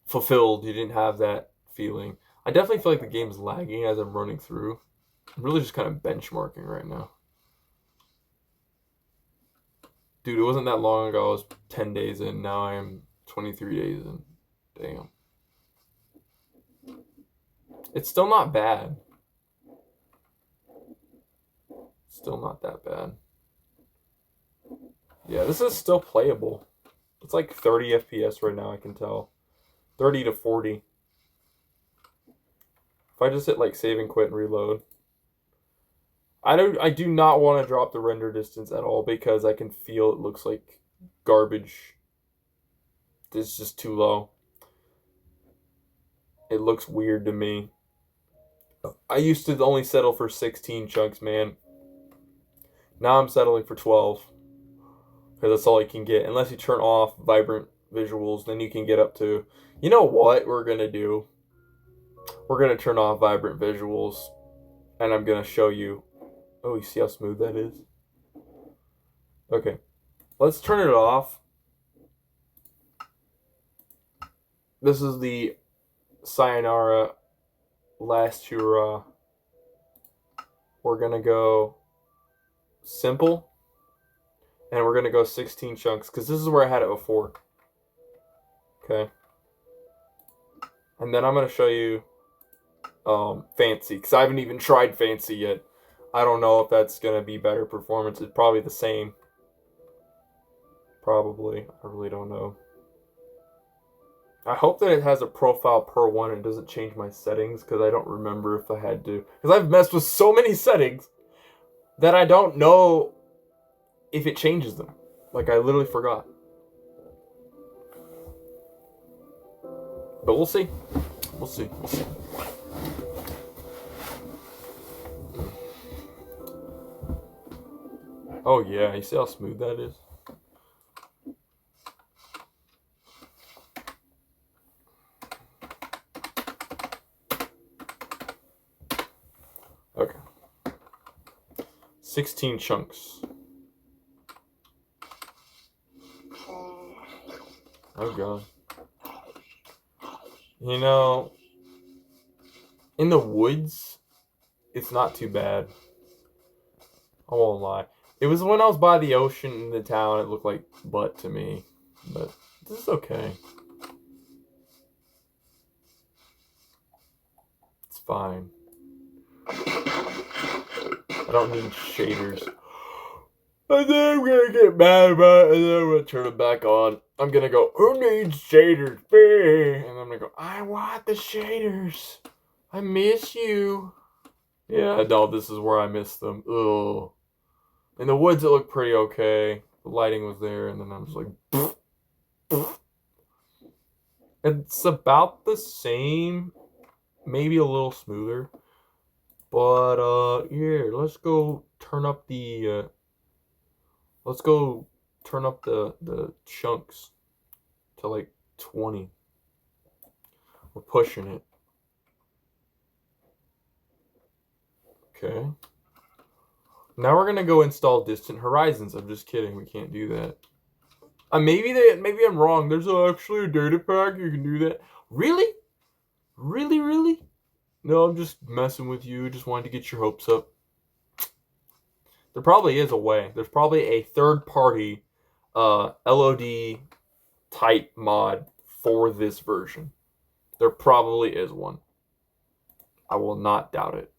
S1: fulfilled. You didn't have that feeling. I definitely feel like the game's lagging as I'm running through. I'm really just kind of benchmarking right now. Dude, it wasn't that long ago. I was 10 days in. Now I am 23 days in. Damn. It's still not bad. Still not that bad. Yeah, this is still playable. It's like 30 FPS right now, I can tell. 30 to 40. If I just hit like save and quit and reload. I do not want to drop the render distance at all because I can feel it looks like garbage. It's just too low. It looks weird to me. I used to only settle for 16 chunks, man. Now I'm settling for 12. Because that's all you can get. Unless you turn off vibrant visuals, then you can get up to... You know what we're going to do? We're going to turn off vibrant visuals. And I'm going to show you... Oh, you see how smooth that is? Okay. Let's turn it off. This is the Sayonara Last Hurrah. We're going to go simple. And we're going to go 16 chunks. Because this is where I had it before. Okay. And then I'm going to show you Fancy, because I haven't even tried Fancy yet. I don't know if that's gonna be better performance. It's probably the same. Probably. I really don't know. I hope that it has a profile per one and doesn't change my settings, because I don't remember if I had to. Because I've messed with so many settings that I don't know if it changes them. Like, I literally forgot. But we'll see. We'll see. We'll see. Oh yeah, you see how smooth that is? Okay. 16 chunks. Oh god. You know, in the woods, it's not too bad. I won't lie. It was when I was by the ocean in the town, it looked like butt to me. But this is okay. It's fine. I don't need shaders. And then I'm gonna get mad about it, and then I'm gonna turn it back on. I'm gonna go, who needs shaders? And I'm gonna go, I want the shaders. I miss you. Yeah, no, this is where I miss them. Ugh. In the woods, it looked pretty okay. The lighting was there, and then I was like, pfft, pfft. It's about the same, maybe a little smoother. But, yeah, let's go turn up the, the chunks to like 20. We're pushing it. Okay. Now we're gonna go install Distant Horizons. I'm just kidding. We can't do that. Maybe I'm wrong. There's actually a data pack. You can do that. Really? Really? Really? No, I'm just messing with you. Just wanted to get your hopes up. There probably is a way. There's probably a third-party LOD type mod for this version. There probably is one. I will not doubt it.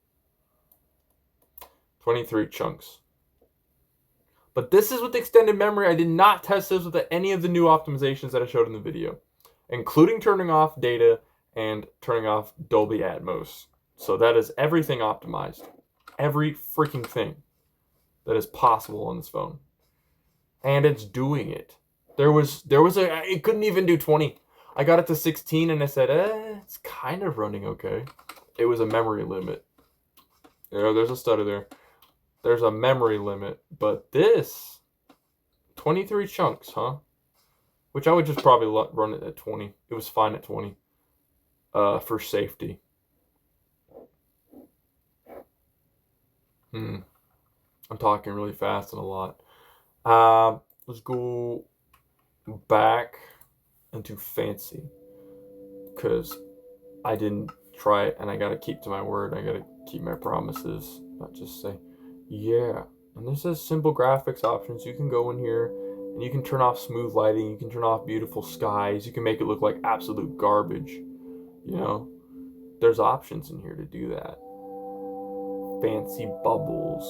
S1: 23 chunks. But this is with extended memory. I did not test this with any of the new optimizations that I showed in the video, including turning off data and turning off Dolby Atmos. So that is everything optimized. Every freaking thing that is possible on this phone. And it's doing it. It couldn't even do 20. I got it to 16 and I said, it's kind of running okay. It was a memory limit. There's a stutter there. There's a memory limit, but this 23 chunks, huh? Which I would just probably run it at 20. It was fine at 20 for safety. I'm talking really fast and a lot. Let's go back into Fancy, because I didn't try it and I gotta keep to my word. I gotta keep my promises, not just say yeah. And this says simple graphics options. You can go in here and you can turn off smooth lighting. You can turn off beautiful skies. You can make it look like absolute garbage. You know, there's options in here to do that. Fancy bubbles.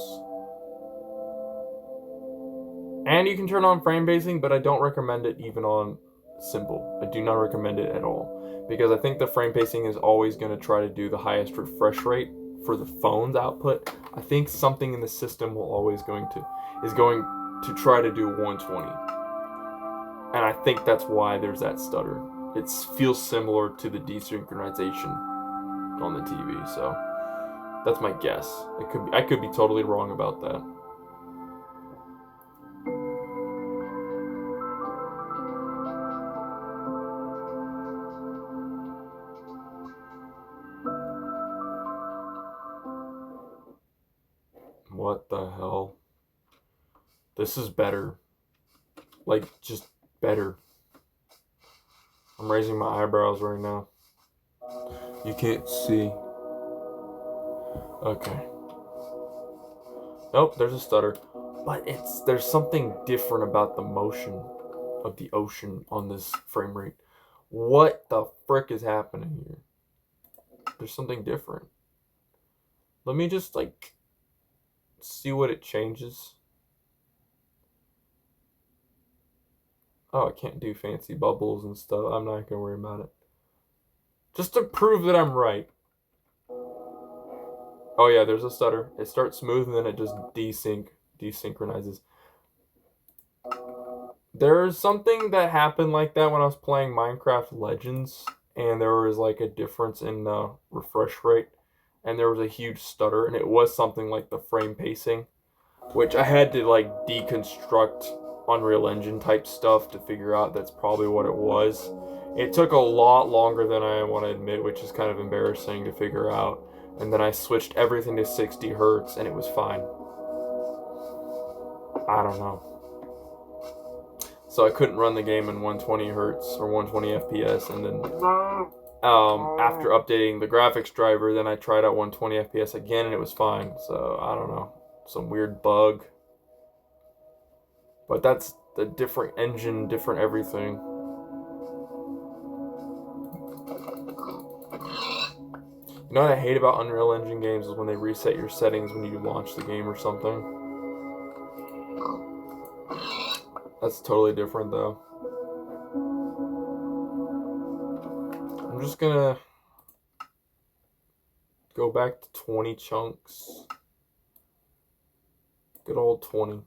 S1: And you can turn on frame pacing, but I don't recommend it even on simple. I do not recommend it at all, because I think the frame pacing is always going to try to do the highest refresh rate for the phone's output. I think something in the system is going to try to do 120. And I think that's why there's that stutter. It feels similar to the desynchronization on the TV, so that's my guess. I could be totally wrong about that. What the hell? This is better. Like, just better. I'm raising my eyebrows right now. You can't see. Okay. Nope, there's a stutter. But there's something different about the motion of the ocean on this frame rate. What the frick is happening here? there's something different. Let me just like see what it changes. Oh, I can't do fancy bubbles and stuff. I'm not gonna worry about it. Just to prove that I'm right. Oh yeah, there's a stutter. It starts smooth and then it just desynchronizes. There's something that happened like that when I was playing Minecraft Legends, and there was like a difference in the refresh rate, and there was a huge stutter, and it was something like the frame pacing, which I had to like deconstruct Unreal Engine type stuff to figure out that's probably what it was. It took a lot longer than I want to admit, which is kind of embarrassing to figure out. And then I switched everything to 60 hertz and it was fine. I don't know. So I couldn't run the game in 120 hertz or 120 FPS, and then after updating the graphics driver, then I tried out 120 FPS again and it was fine. So I don't know, some weird bug. But that's the different engine, different everything. You know what I hate about Unreal Engine games is when they reset your settings when you launch the game or something. That's totally different though. I'm just gonna go back to 20 chunks. Good old 20.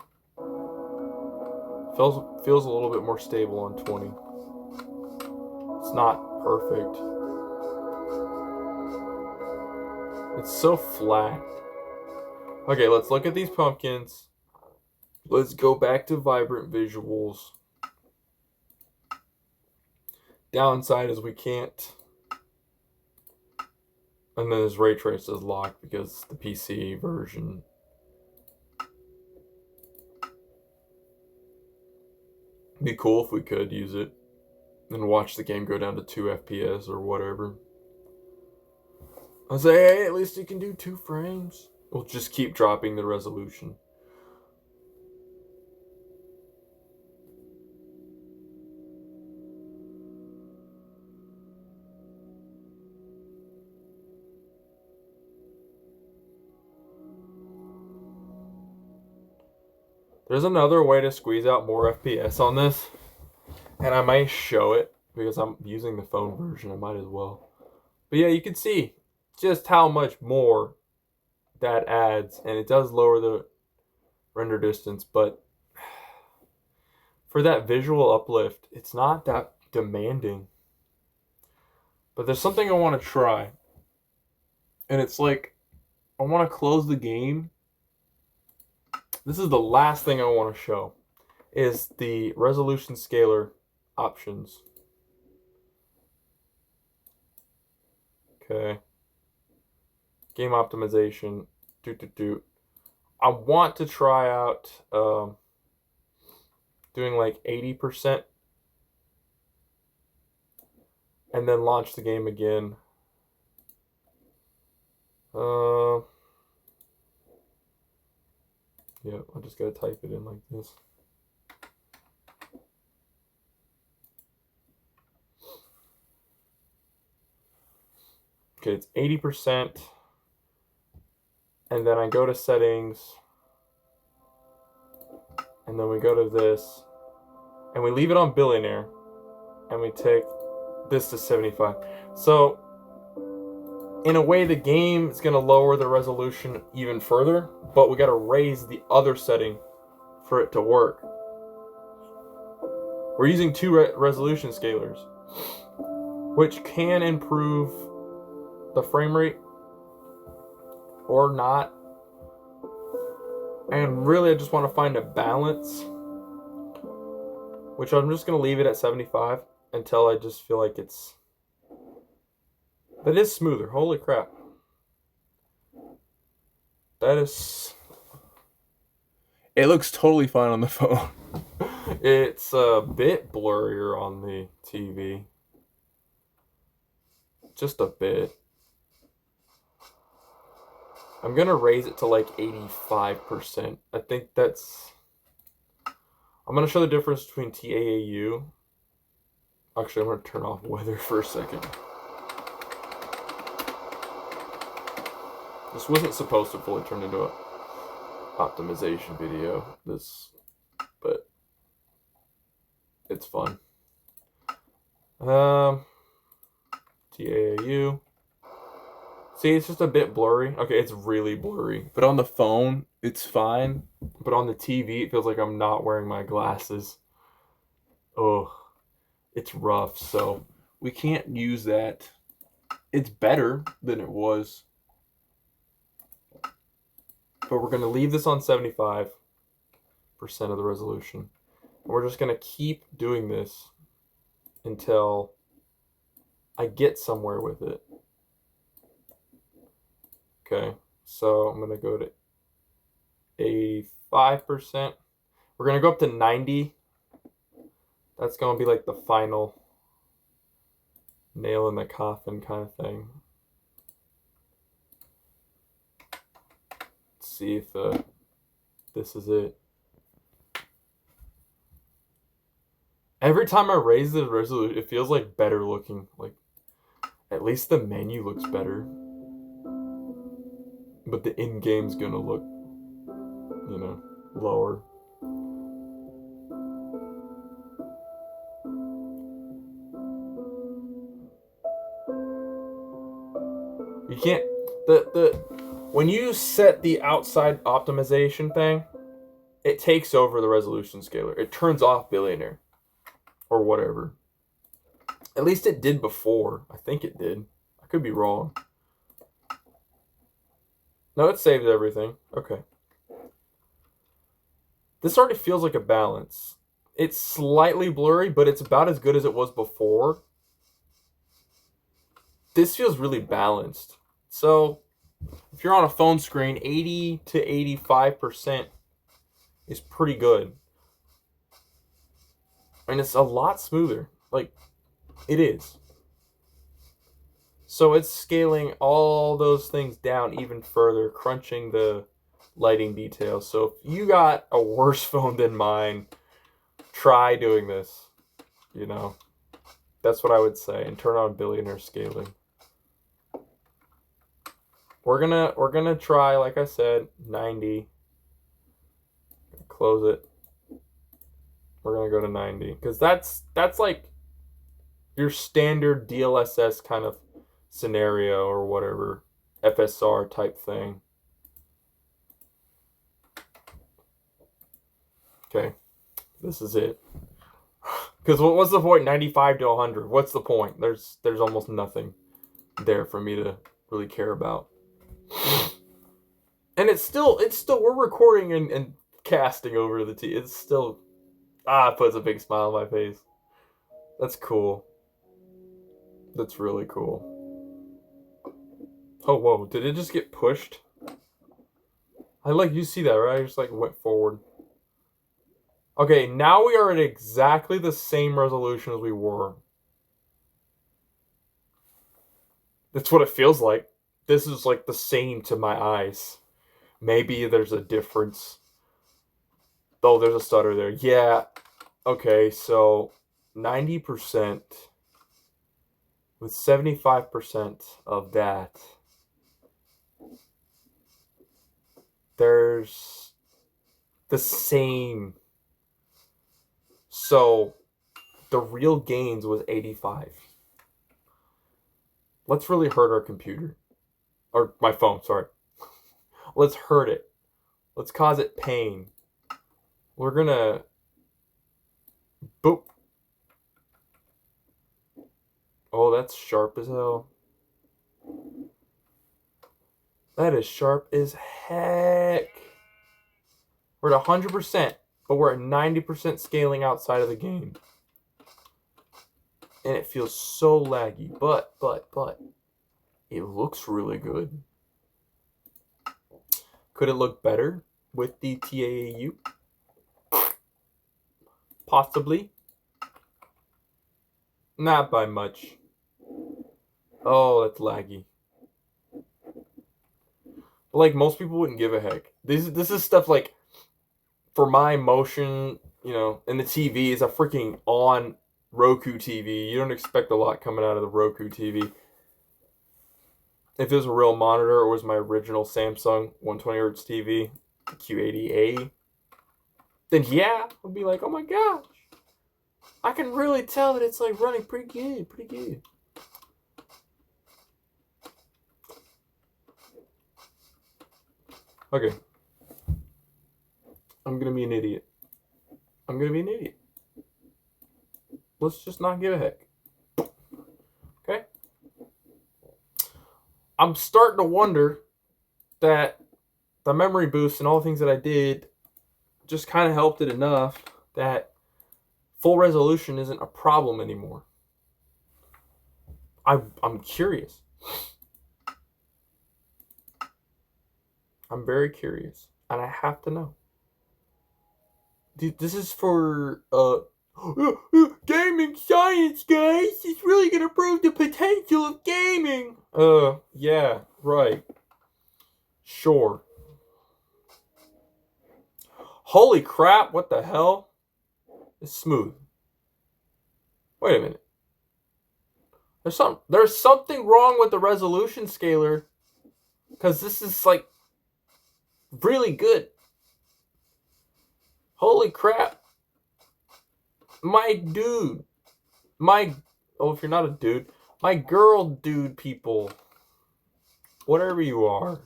S1: Feels a little bit more stable on 20. It's not perfect. It's so flat. Okay, let's look at these pumpkins. Let's go back to vibrant visuals. Downside is we can't. And then this ray trace is locked because the PC version. It'd be cool if we could use it and watch the game go down to 2 FPS or whatever. I'll say, hey, at least you can do 2 frames. We'll just keep dropping the resolution. There's another way to squeeze out more FPS on this, and I might show it because I'm using the phone version. I might as well. But yeah, you can see just how much more that adds, and it does lower the render distance, but for that visual uplift, it's not that demanding. But there's something I want to try, and it's like I want to close the game. This is the last thing I want to show, is the resolution scaler options. Okay. Game optimization. I want to try out doing like 80% and then launch the game again. Yeah, I just gotta type it in like this. Okay, it's 80%. And then I go to settings. And then we go to this. And we leave it on billionaire. And we take this to 75. So, in a way, the game is going to lower the resolution even further. But we got to raise the other setting for it to work. We're using 2 resolution scalers, which can improve the frame rate or not. And really, I just want to find a balance, which I'm just going to leave it at 75 until I just feel like it's... That is smoother. Holy crap. That is... It looks totally fine on the phone. It's a bit blurrier on the TV. Just a bit. I'm going to raise it to like 85%. I think that's... I'm going to show the difference between TAAU. Actually, I'm going to turn off weather for a second. This wasn't supposed to fully turn into a optimization video. But it's fun. TAAU. See, it's just a bit blurry. Okay, it's really blurry. But on the phone, it's fine. But on the TV, it feels like I'm not wearing my glasses. Oh, it's rough. So we can't use that. It's better than it was. But we're going to leave this on 75% of the resolution. And we're just going to keep doing this until I get somewhere with it. Okay, so I'm going to go to 85%. We're going to go up to 90. That's going to be like the final nail in the coffin kind of thing. Let's see if this is it. Every time I raise the resolution, it feels like better looking. Like, at least the menu looks better. But the in-game's gonna look, lower. You can't, when you set the outside optimization thing, it takes over the resolution scaler. It turns off Billionaire. Or whatever. At least it did before. I think it did. I could be wrong. No, it saved everything. Okay. This already feels like a balance. It's slightly blurry, but it's about as good as it was before. This feels really balanced. So, if you're on a phone screen, 80 to 85% is pretty good. And it's a lot smoother. Like, it is. So it's scaling all those things down even further, crunching the lighting details. So if you got a worse phone than mine, try doing this. That's what I would say. And turn on Billionaire scaling. We're gonna try, like I said, 90. Close it. We're gonna go to 90. Because that's like your standard DLSS kind of scenario or whatever, FSR type thing. Okay, this is it. Because what's the point? 95 to 100. What's the point? There's almost nothing there for me to really care about. And it's still we're recording and casting over the T. It's still it puts a big smile on my face. That's cool. That's really cool. Oh, whoa. Did it just get pushed? You see that, right? I just went forward. Okay, now we are at exactly the same resolution as we were. That's what it feels like. This is the same to my eyes. Maybe there's a difference. Oh, there's a stutter there. Yeah. Okay, so 90% with 75% of that. There's the same. So the real gains was 85. Let's really hurt our computer. Or my phone, sorry. Let's hurt it. Let's cause it pain. We're gonna... Boop. Oh, that's sharp as hell. That is sharp as heck. We're at 100%, but we're at 90% scaling outside of the game. And it feels so laggy, but, it looks really good. Could it look better with the TAAU? Possibly. Not by much. Oh, that's laggy. But most people wouldn't give a heck. This is stuff for my motion, and the TV is a freaking on Roku TV. You don't expect a lot coming out of the Roku TV. if it was a real monitor or was my original Samsung 120Hz TV, the Q80A, then yeah, I'd be like, oh my gosh, I can really tell that it's like running pretty good. Okay. I'm gonna be an idiot. Let's just not give a heck. Okay? I'm starting to wonder that the memory boost and all the things that I did just kind of helped it enough that full resolution isn't a problem anymore. I'm curious. I'm very curious, and I have to know. Dude, this is for gaming science, guys. It's really gonna prove the potential of gaming. Yeah, right. Sure. Holy crap! What the hell? It's smooth. Wait a minute. There's something wrong with the resolution scaler, because this is like really good. Holy crap. My dude. If you're not a dude, my girl dude people. Whatever you are.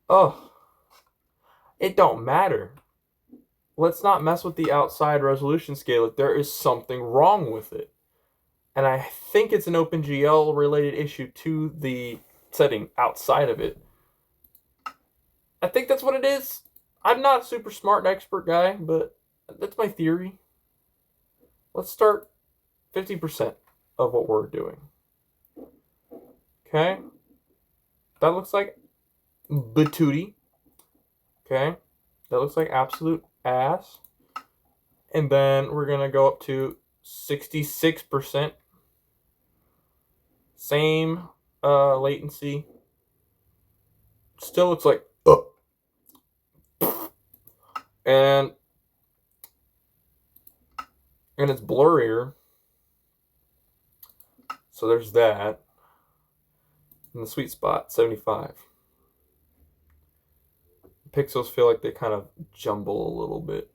S1: Oh. It don't matter. Let's not mess with the outside resolution scaler. There is something wrong with it. And I think it's an OpenGL related issue to the setting outside of it. I think that's what it is. I'm not a super smart expert guy, but that's my theory. Let's start 50% of what we're doing. Okay? That looks like batootie. Okay? That looks like absolute ass. And then we're going to go up to 66%. Same latency. Still looks like and it's blurrier. So there's that. And the sweet spot, 75. Pixels feel like they kind of jumble a little bit.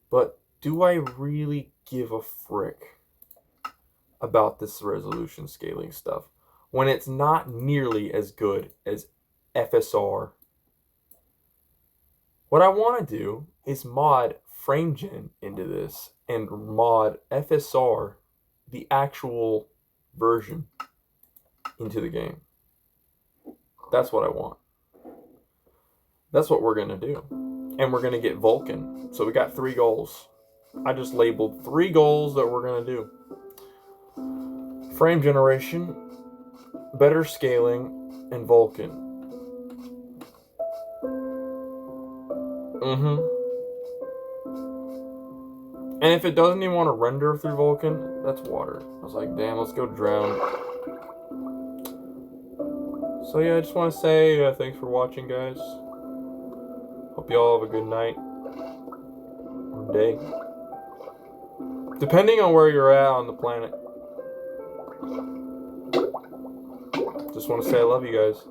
S1: But do I really give a frick about this resolution scaling stuff when it's not nearly as good as FSR? What I want to do is mod FrameGen into this and mod FSR, the actual version, into the game. That's what I want. That's what we're going to do. And we're going to get Vulkan. So we got 3 goals. I just labeled 3 goals that we're going to do. Frame generation, better scaling, and Vulkan. And if it doesn't even want to render through Vulkan, that's water. I was like, damn, let's go drown. So yeah, I just want to say thanks for watching, guys. Hope you all have a good night or day, depending on where you're at on the planet. Just want to say I love you guys.